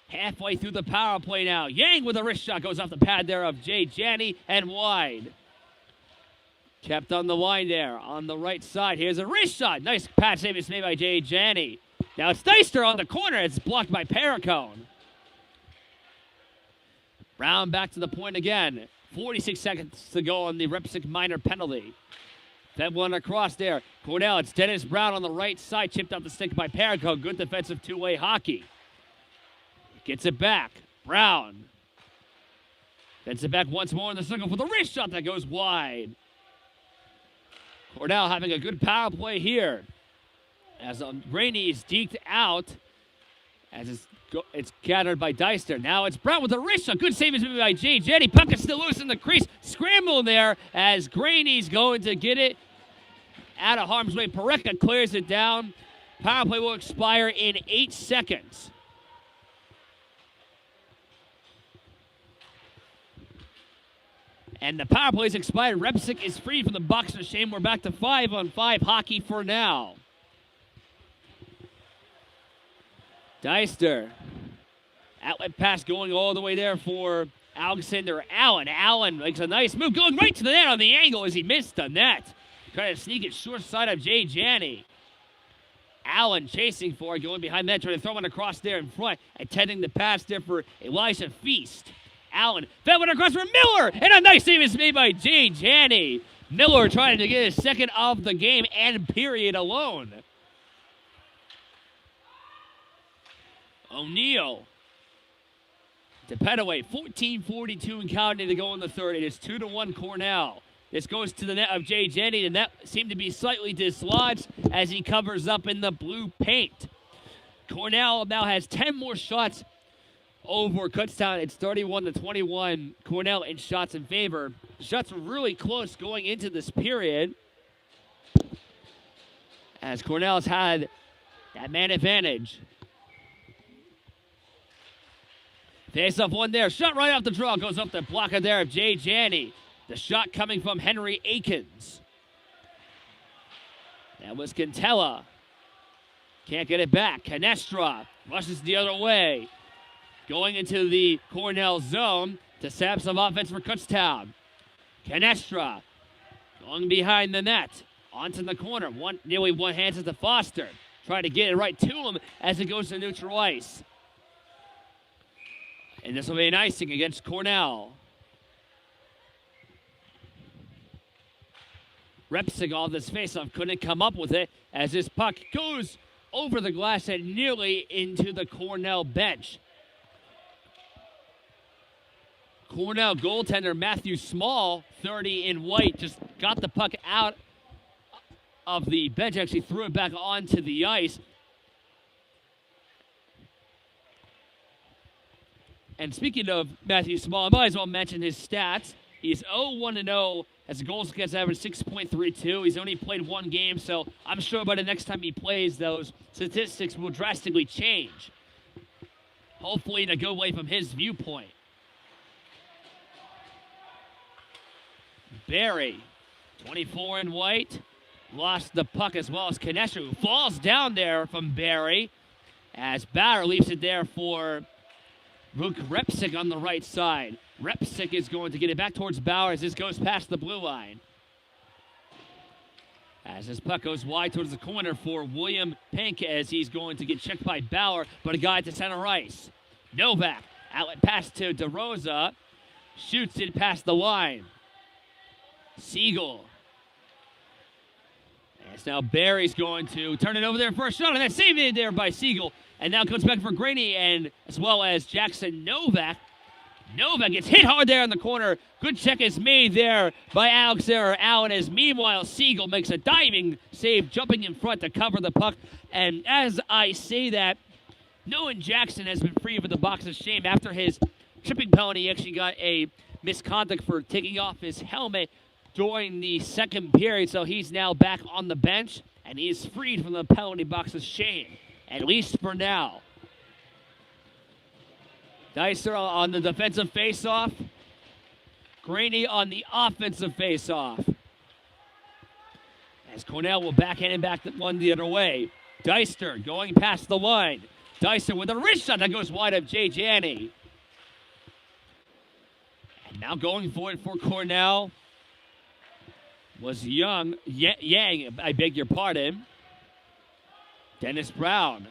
Halfway through the power play now. Yang with a wrist shot goes off the pad there of Jay Janney and wide. Kept on the line there on the right side. Here's a wrist shot. Nice pad save is made by Jay Janney. Now it's Deister on the corner. It's blocked by Paracone. Brown back to the point again. 46 seconds to go on the Repsick minor penalty. That one across there. Cornell, it's Dennis Brown on the right side. Chipped out the stick by Paracone. Good defensive two-way hockey. Gets it back. Brown. Gets it back once more in the circle for the wrist shot that goes wide. Cornell having a good power play here. As Rainey is deked out. As it's gathered by Deister. Now it's Brown with the wrist shot. Good save is made by Jay Janney. Puck is still loose in the crease. Scramble there as Graney's going to get it out of harm's way. Pareka clears it down. Power play will expire in 8 seconds. And the power play is expired. Repsick is free from the box of shame. We're back to 5-on-5 hockey for now. Deister Outlet pass going all the way there for Alexander Allen. Allen makes a nice move, going right to the net on the angle as he missed the net. Trying to sneak it short side of Jay Janney. Allen chasing for it, going behind that, trying to throw it across there in front, intending the pass there for Elisha Feast. Allen fed it across for Miller, and a nice save is made by Jay Janney. Miller trying to get his second of the game and period alone. O'Neal to Petaway, 14:42 and counting to go in the third. It is 2-1 Cornell. This goes to the net of Jay Janney, and that seemed to be slightly dislodged as he covers up in the blue paint. Cornell now has 10 more shots over Kutztown. It's 31-21. Cornell in shots in favor. The shots were really close going into this period, as Cornell's had that man advantage. Face off one there. Shot right off the draw. Goes up the blocker there of Jay Janney. The shot coming from Henry Akins. That was Cantella. Can't get it back. Canestra rushes the other way. Going into the Cornell zone to sap some offense for Kutztown. Canestra going behind the net. Onto the corner. Nearly one hands it to Foster. Trying to get it right to him as it goes to neutral ice. And this will be an icing against Cornell. Repsig on this faceoff couldn't come up with it as this puck goes over the glass and nearly into the Cornell bench. Cornell goaltender Matthew Small, 30 in white, just got the puck out of the bench, actually threw it back onto the ice. And speaking of Matthew Small, I might as well mention his stats. He's 0-1-0, has a goals against average 6.32. He's only played one game, so I'm sure by the next time he plays, those statistics will drastically change. Hopefully in a good way from his viewpoint. Barry, 24 in white, lost the puck as well as Canestra, who falls down there from Barry, as Batter leaves it there for Luke Repsik on the right side. Repsik is going to get it back towards Bauer as this goes past the blue line. As this puck goes wide towards the corner for William Pink as he's going to get checked by Bauer, but a guy to center ice. Novak, outlet pass to DeRosa, shoots it past the line. Siegel. As now Barry's going to turn it over there for a shot, and that's saved in there by Siegel. And now comes back for Graney and as well as Jackson Novak. Novak gets hit hard there in the corner. Good check is made there by Alexander Allen as meanwhile Siegel makes a diving save, jumping in front to cover the puck. And as I say that, Nolan Jackson has been free of the box of shame after his tripping penalty. He actually got a misconduct for taking off his helmet during the second period, so he's now back on the bench, and he is freed from the penalty box of shame, at least for now. Dicer on the defensive faceoff. Graney on the offensive faceoff. As Cornell will backhand it back one the other way. Deister going past the line. Deister with a wrist shot that goes wide of Jay Janney. And now going for it for Cornell was Yang, I beg your pardon. Dennis Brown.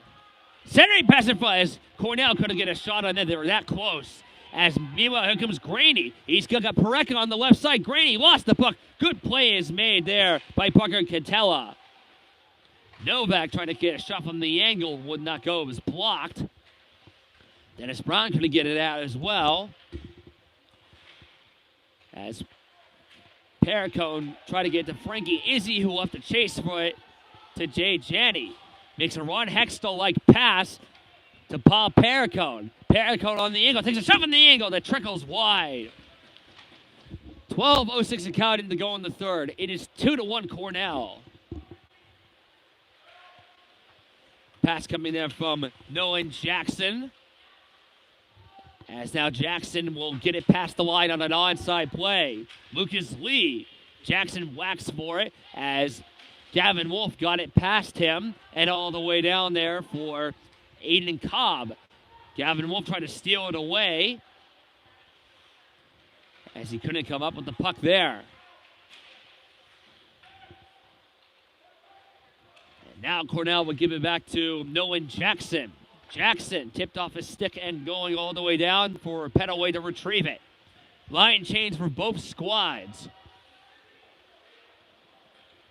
Centering pass in front as Cornell couldn't get a shot on that. They were that close. As meanwhile, here comes Graney. He's got Pareka on the left side. Graney lost the puck. Good play is made there by Parker Cantella. Novak trying to get a shot from the angle. Would not go. It was blocked. Dennis Brown couldn't get it out as well. As Paracone tried to get to Frankie Izzy, who will have to chase for it to Jay Janney. Makes a Ron Hextall-like pass to Paul Paracone. Paracone on the angle. Takes a shot from the angle that trickles wide. 12:06 and counting to go in the third. It is 2-1 Cornell. Pass coming there from Nolan Jackson. As now Jackson will get it past the line on an onside play. Lucas Lee. Jackson whacks for it as Gavin Wolf got it past him and all the way down there for Aiden Cobb. Gavin Wolf tried to steal it away as he couldn't come up with the puck there. And now Cornell would give it back to Nolan Jackson. Jackson tipped off his stick and going all the way down for Petaway to retrieve it. Line change for both squads.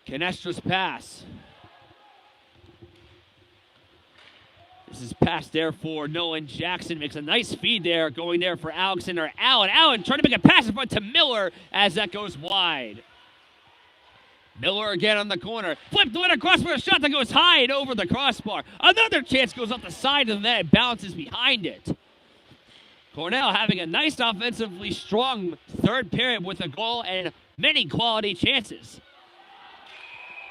Canestra's pass. This is passed there for Nolan Jackson. Makes a nice feed there, going there for Alexander Allen. Allen trying to make a pass in front to Miller as that goes wide. Miller again on the corner. Flipped the winner crossbar, a shot that goes high and over the crossbar. Another chance goes off the side of the net, bounces behind it. Cornell having a nice offensively strong third period with a goal and many quality chances.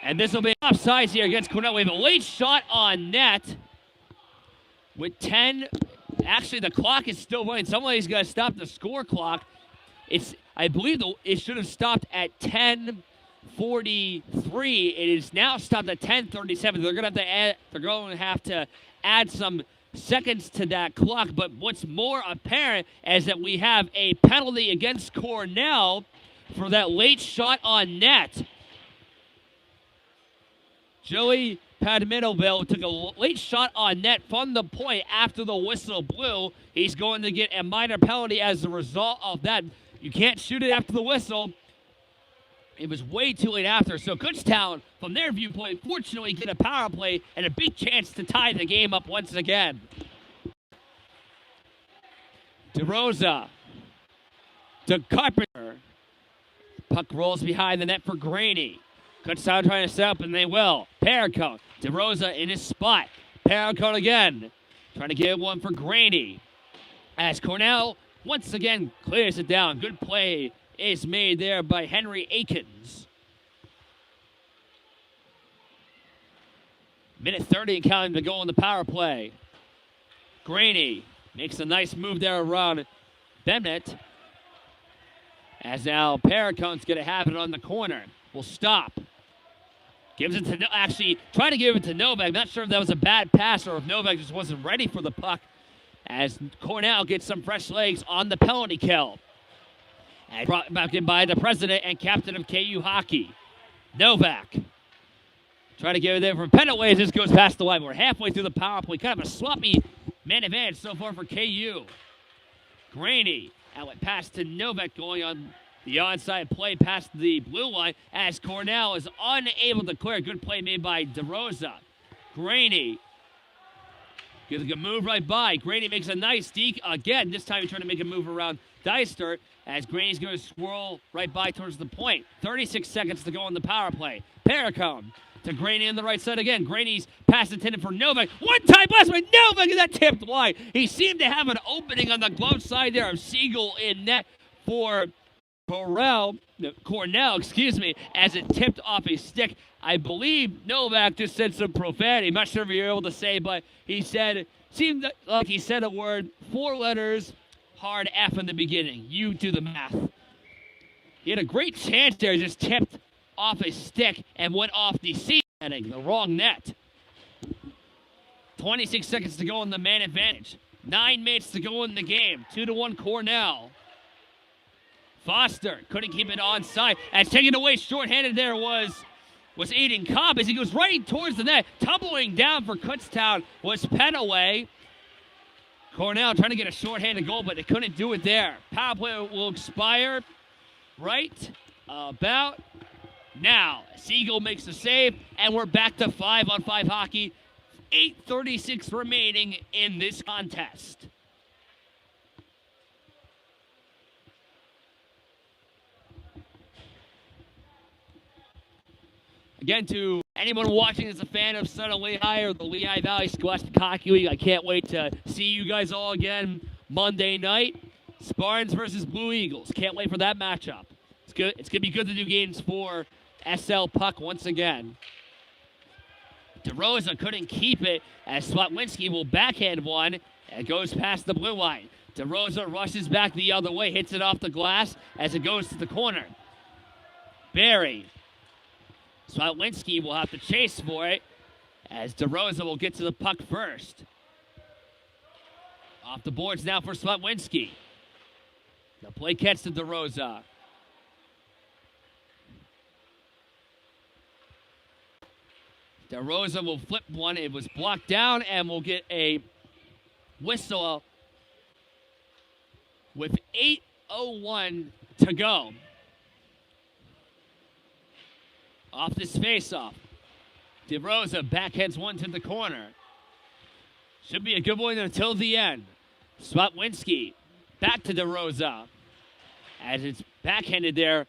And this will be offsides here against Cornell. We have a late shot on net with 10. Actually, the clock is still running. Somebody's got to stop the score clock. I believe it should have stopped at 10:43. It is now stopped at 10:37. They're going to have to add some seconds to that clock. But what's more apparent is that we have a penalty against Cornell for that late shot on net. Joey Padminoville took a late shot on net from the point after the whistle blew. He's going to get a minor penalty as a result of that. You can't shoot it after the whistle. It was way too late after. So Kutztown, from their viewpoint, fortunately get a power play and a big chance to tie the game up once again. DeRosa to Carpenter. Puck rolls behind the net for Graney. Kutztown trying to set up, and they will. Paracone. DeRosa in his spot. Paracone again. Trying to get one for Graney. As Cornell once again clears it down. Good play is made there by Henry Akins. Minute 30 and counting to go on the power play. Graney makes a nice move there around Bennett. As now Paracone's going to have it on the corner. Will stop. Gives it to, actually, trying to give it to Novak. Not sure if that was a bad pass or if Novak just wasn't ready for the puck. As Cornell gets some fresh legs on the penalty kill. And brought back in by the president and captain of KU hockey, Novak. Trying to give it there for Petaway as this goes past the line. We're halfway through the power play. Kind of a sloppy man advantage so far for KU. Graney outlet pass to Novak going on the onside play past the blue line as Cornell is unable to clear. Good play made by DeRosa. Graney gives a good move right by. Graney makes a nice deke again. This time he's trying to make a move around Deister as Graney's going to swirl right by towards the point. 36 seconds to go on the power play. Paracone to Graney on the right side again. Graney's pass intended for Novak. One-time blast by Novak, and that tipped wide. He seemed to have an opening on the glove side there of Siegel in net for Cornell, as it tipped off a stick. I believe Novak just said some profanity. I'm not sure if you're able to say, but he said, seemed like he said a word, 4 letters, hard F in the beginning. You do the math. He had a great chance there, just tipped off a stick and went off the netting, the wrong net. 26 seconds to go in the man advantage. 9 minutes to go in the game. 2-1 Cornell. Foster couldn't keep it onside. As taken away shorthanded there was Aiden Cobb as he goes right towards the net. Tumbling down for Kutztown was Petaway. Cornell trying to get a shorthanded goal, but they couldn't do it there. Power play will expire right about now. Siegel makes the save, and we're back to 5-on-5 hockey. 8:36 remaining in this contest. Again, to anyone watching as a fan of Southern Lehigh or the Lehigh Valley Scholastic Hockey League, I can't wait to see you guys all again Monday night. Spartans versus Blue Eagles. Can't wait for that matchup. It's good. It's going to be good to do games for SL Puck once again. DeRosa couldn't keep it as Swatwinski will backhand one and goes past the blue line. DeRosa rushes back the other way, hits it off the glass as it goes to the corner. Barry. Swatwinski will have to chase for it as DeRosa will get to the puck first. Off the boards now for Slutwinski. The play catch to DeRosa. DeRosa will flip one. It was blocked down and will get a whistle with 8:01 to go. Off this faceoff. DeRosa backhands one to the corner. Should be a good one until the end. Slutwinski back to DeRosa. As it's backhanded there.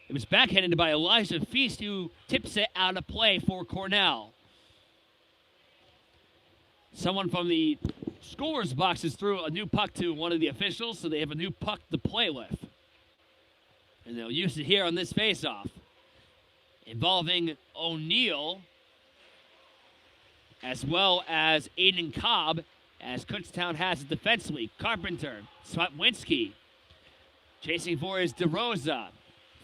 It was backhanded by Elijah Feast, who tips it out of play for Cornell. Someone from the scorer's boxes threw a new puck to one of the officials, so they have a new puck to play with. And they'll use it here on this faceoff, involving O'Neill, as well as Aiden Cobb, as Kutztown has it defensively. Carpenter, Slutwinski, chasing for his DeRosa.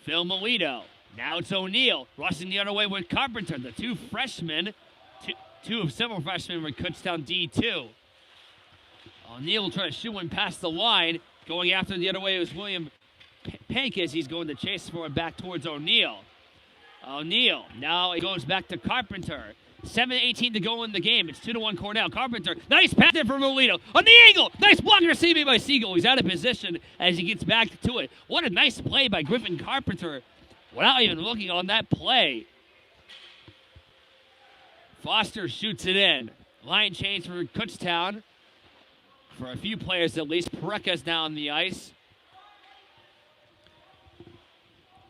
Phil Melito. Now it's O'Neill rushing the other way with Carpenter. The two freshmen, two of several freshmen with Kutztown D2. O'Neill will try to shoot one past the line. Going after the other way was William Pankis. He's going to chase for it back towards O'Neill. O'Neill. Now it goes back to Carpenter. 7:18 to go in the game. It's 2-1 Cornell. Carpenter. Nice pass there from Melito. On the angle. Nice block receiving by Siegel. He's out of position as he gets back to it. What a nice play by Griffin Carpenter without even looking on that play. Foster shoots it in. Line change for Kutztown. For a few players at least. Pareka's now on the ice.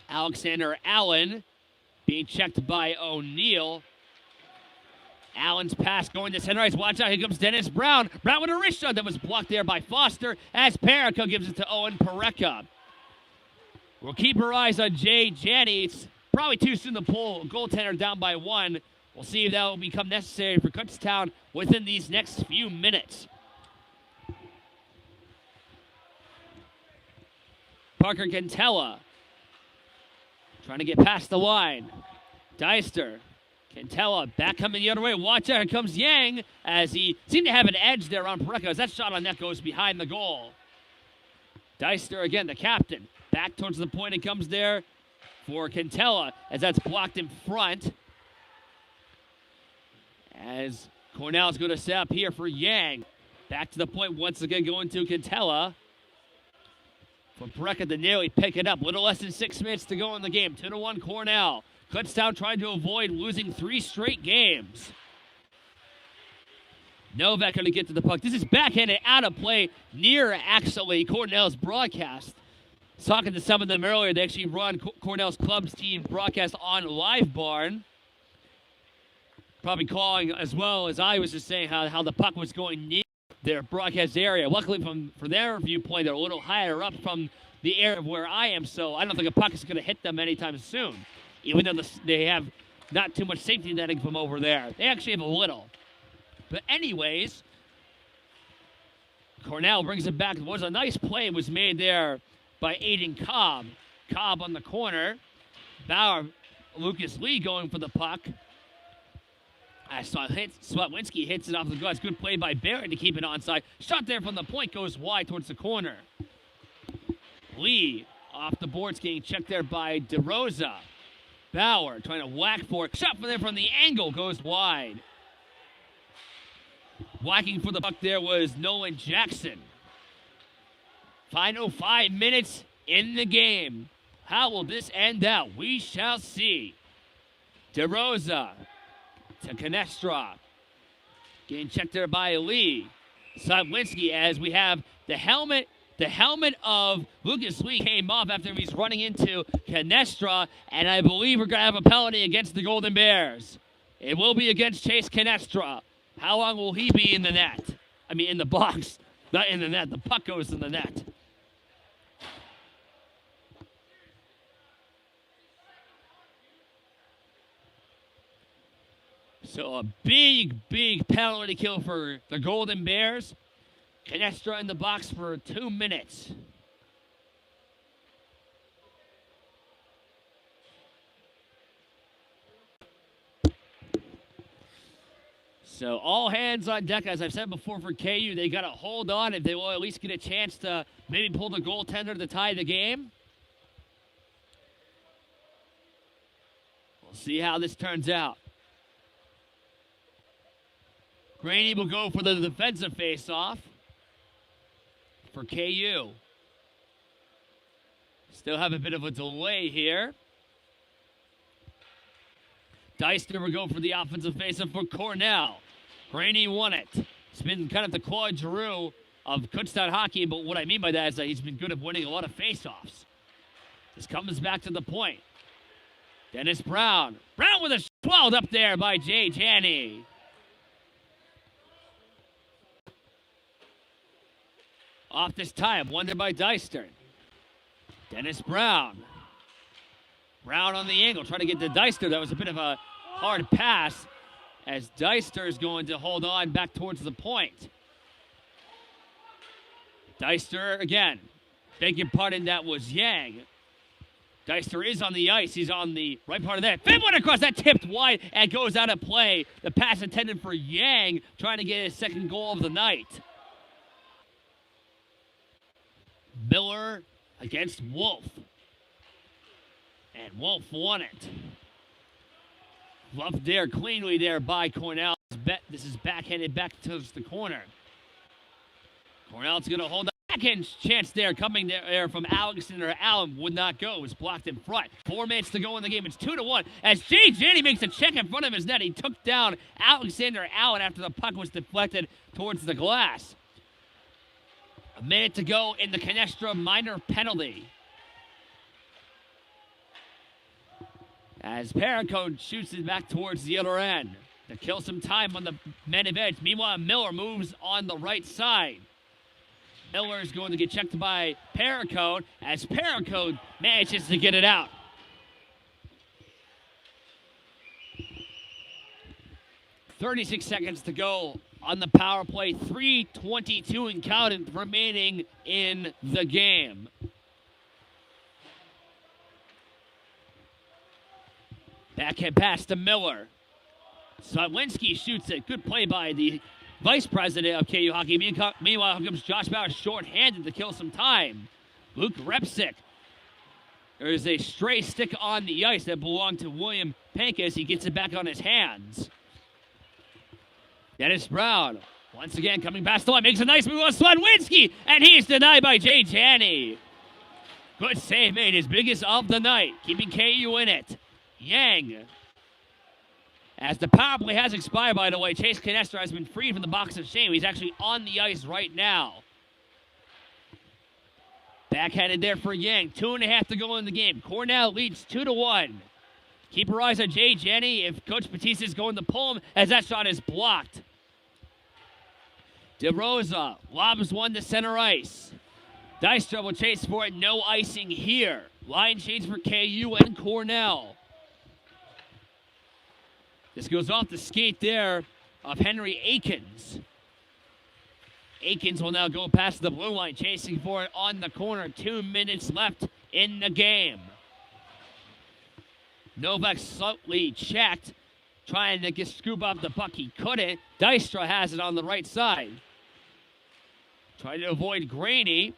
Alexander Allen being checked by O'Neill. Allen's pass going to center ice. Watch out. Here comes Dennis Brown. Brown with a wrist shot that was blocked there by Foster as Pareka gives it to Owen Pareka. We'll keep our eyes on Jay Janney. It's probably too soon to pull goaltender down by one. We'll see if that will become necessary for Kutztown within these next few minutes. Parker Cantella trying to get past the line. Deister. Cantella back coming the other way. Watch out. Here comes Yang as he seemed to have an edge there on Pareka as that shot on net goes behind the goal. Deister again, the captain. Back towards the point. It comes there for Cantella as that's blocked in front. As Cornell's going to set up here for Yang. Back to the point once again going to Cantella. For Pareka to nearly pick it up. Little less than 6 minutes to go in the game. 2-1 Cornell. Kutztown trying to avoid losing 3 straight games. Novak going to get to the puck. This is backhanded out of play near, actually, Cornell's broadcast. Talking to some of them earlier, they actually run Cornell's club's team broadcast on Live Barn. Probably calling as well as I was just saying how the puck was going near their broadcast area. Luckily, from their viewpoint, they're a little higher up from the area of where I am, so I don't think a puck is going to hit them anytime soon. Even though they have not too much safety netting from over there. They actually have a little. But anyways, Cornell brings it back. It was a nice play. It was made there by Aiden Cobb. Cobb on the corner. Bauer, Lucas Lee going for the puck. I saw Slutwinski hits it off the glass. Good play by Barrett to keep it onside. Shot there from the point goes wide towards the corner. Lee off the boards getting checked there by DeRosa. Bauer trying to whack for it. Shot from there from the angle goes wide. Whacking for the puck there was Nolan Jackson. Final 5 minutes in the game. How will this end out? We shall see. DeRosa to Canestra. Getting checked there by Lee. Slutwinski as we have the helmet. The helmet of Lucas Lee came off after he's running into Canestra, and I believe we're going to have a penalty against the Golden Bears. It will be against Chase Canestra. How long will he be in the net? I mean, in the box, not in the net. The puck goes in the net. So a big, big penalty kill for the Golden Bears. Canestra in the box for 2 minutes. So all hands on deck, as I've said before for KU. They got to hold on if they will at least get a chance to maybe pull the goaltender to tie the game. We'll see how this turns out. Graney will go for the defensive faceoff for KU. Still have a bit of a delay here. Deister will go for the offensive faceoff for Cornell. Graney won it. It's been kind of the Claude Giroux of Kutztown hockey, but what I mean by that is that he's been good at winning a lot of faceoffs. This comes back to the point. Dennis Brown. Brown with a swelled up there by Jay Janney. Off this time, won by Deister. Dennis Brown. Brown on the angle, trying to get to Deister. That was a bit of a hard pass as Deister is going to hold on back towards the point. Deister again. Beg your pardon, that was Yang. Deister is on the ice. He's on the right part of that. Fib went across, that tipped wide and goes out of play. The pass intended for Yang, trying to get his second goal of the night. Miller against Wolf. And Wolf won it. Left there cleanly there by Cornell. This is backhanded back to the corner. Cornell's going to hold a backhand chance there coming there from Alexander Allen. Would not go. It was blocked in front. 4 minutes to go in the game. It's 2-1 as Jay Janney makes a check in front of his net. He took down Alexander Allen after the puck was deflected towards the glass. A minute to go in the Canestra minor penalty. As Paracone shoots it back towards the other end to kill some time on the men of edge. Meanwhile, Miller moves on the right side. Miller is going to get checked by Paracone as Paracone manages to get it out. .36 seconds to go on the power play. 3:22 and counting remaining in the game. Backhand pass to Miller. Sawinski shoots it. Good play by the vice president of KU hockey. Meanwhile, here comes Josh Bauer short-handed to kill some time. Luke Repsick. There is a stray stick on the ice that belonged to William Pankus. He gets it back on his hands. Dennis Brown, once again coming past the line, makes a nice move on Sawinski, and he is denied by Jay Janney. Good save made, his biggest of the night, keeping KU in it. Yang. As the power play has expired, by the way, Chase Canestra has been freed from the box of shame. He's actually on the ice right now. Backhanded there for Yang. 2.5 to go in the game. Cornell leads 2-1. Keep your eyes on Jay Janney if Coach Batista is going to pull him as that shot is blocked. DeRosa lobs one to center ice. Deister will chase for it. No icing here. Line change for KU and Cornell. This goes off the skate there of Henry Akins. Akins will now go past the blue line, chasing for it on the corner. 2 minutes left in the game. Novak slightly checked, trying to scoop up the puck. He couldn't. Dystra has it on the right side. Trying to avoid Graney.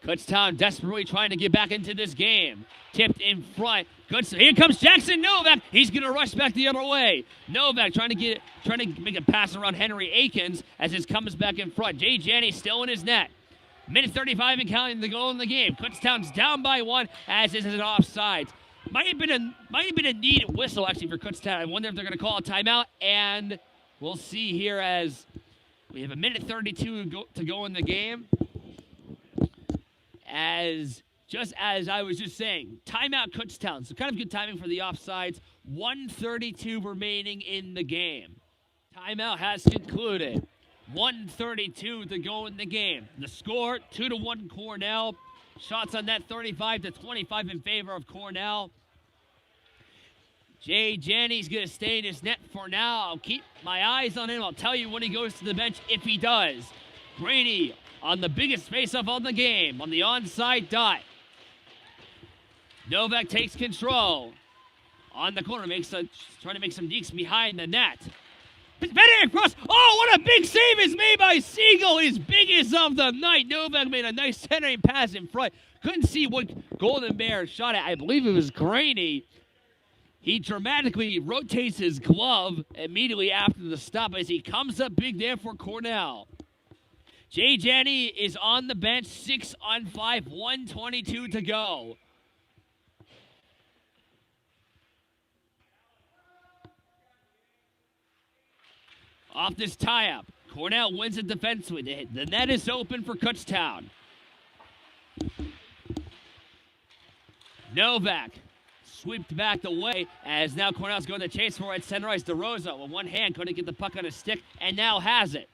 Kutztown desperately trying to get back into this game. Tipped in front. Here comes Jackson Novak. He's going to rush back the other way. Novak trying to make a pass around Henry Akins as it comes back in front. Jay Janney still in his net. Minute 35 and counting the goal in the game. Kutztown's down by 1 as this is an offside. Might have been a needed whistle actually for Kutztown. I wonder if they're going to call a timeout, and we'll see here as we have a minute 32 to go in the game. Just as I was just saying, timeout Kutztown. So kind of good timing for the offsides. 1:32 remaining in the game. Timeout has concluded. 1:32 to go in the game. The score, 2-1 Cornell. Shots on net 35-25 in favor of Cornell. Jay Janney's going to stay in his net for now. I'll keep my eyes on him. I'll tell you when he goes to the bench if he does. Graney on the biggest face-off on the game, on the onside dot. Novak takes control. On the corner, trying to make some dekes behind the net. Better across. Oh, what a big save is made by Siegel. His biggest of the night. Novak made a nice centering pass in front. Couldn't see what Golden Bear shot at. I believe it was Graney. He dramatically rotates his glove immediately after the stop as he comes up big there for Cornell. Jay Janney is on the bench, 6 on 5, 1:22 to go. Off this tie-up, Cornell wins it defensively. The net is open for Kutztown. Novak swept back away as now Cornell's going to chase for it. Center ice, DeRosa with one hand couldn't get the puck on his stick and now has it.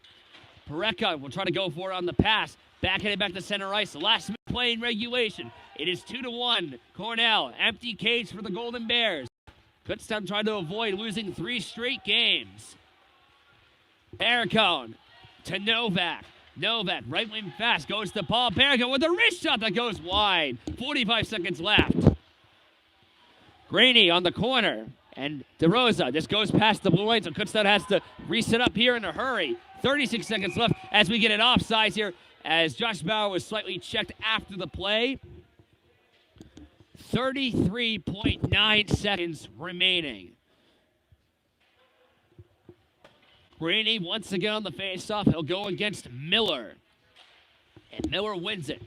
Pareca will try to go for it on the pass. Backhanded back to center ice. Last minute play in regulation. It is 2-1. Cornell, empty cage for the Golden Bears. Kutztown trying to avoid losing 3 straight games. Paracone to Novak. Novak, right wing fast, goes to Paul Paracone with a wrist shot that goes wide. 45 seconds left. Graney on the corner. And DeRosa just goes past the blue line, so Kutztown has to reset up here in a hurry. 36 seconds left as we get an offsides here as Josh Bauer was slightly checked after the play. 33.9 seconds remaining. Graney once again on the faceoff. He'll go against Miller. And Miller wins it.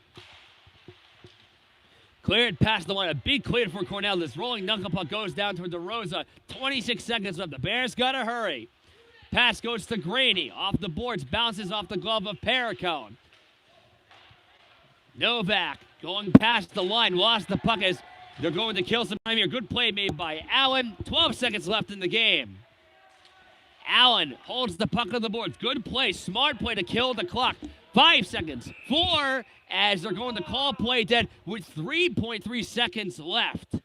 Cleared past the line. A big clear for Cornell. This rolling knuckle puck goes down to DeRosa. 26 seconds left. The Bears got to hurry. Pass goes to Graney. Off the boards. Bounces off the glove of Paracone. Novak going past the line. Lost the puck as they're going to kill some time here. Good play made by Allen. 12 seconds left in the game. Allen holds the puck on the boards. Good play. Smart play to kill the clock. 5 seconds. 4 as they're going to call play dead with 3.3 seconds left.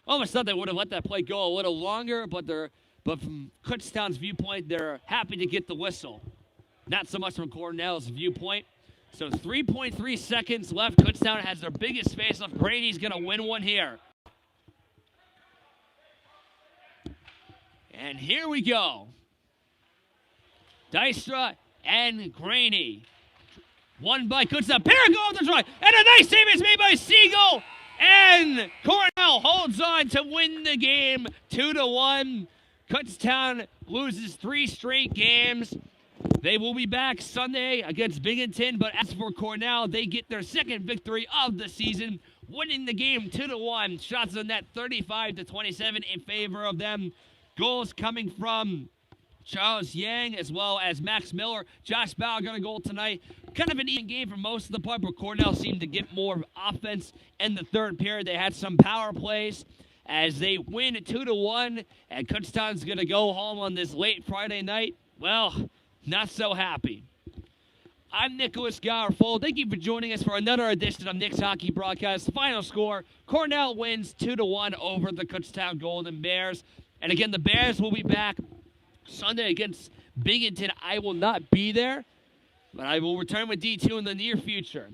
Almost thought they would have let that play go a little longer, but from Kutztown's viewpoint, they're happy to get the whistle. Not so much from Cornell's viewpoint. So 3.3 seconds left. Kutztown has their biggest face-off. Graney's going to win one here. And here we go. Dystra and Graney. One by Kutztown. Paracone on the try. And a nice save is made by Siegel. And Cornell holds on to win the game 2-1. Kutztown loses 3 straight games. They will be back Sunday against Binghamton. But as for Cornell, they get their second victory of the season, winning the game 2-1. Shots on net 35-27 in favor of them. Goals coming from Charles Yang as well as Max Miller. Josh Bauer got a goal tonight. Kind of an even game for most of the part, but Cornell seemed to get more offense in the third period. They had some power plays as they win 2-1, and Kutztown's going to go home on this late Friday night. Well, not so happy. I'm Nicholas Garfold. Thank you for joining us for another edition of Nick's Hockey Broadcast. The final score, Cornell wins 2-1 over the Kutztown Golden Bears. And again, the Bears will be back Sunday against Binghamton. I will not be there, but I will return with D2 in the near future.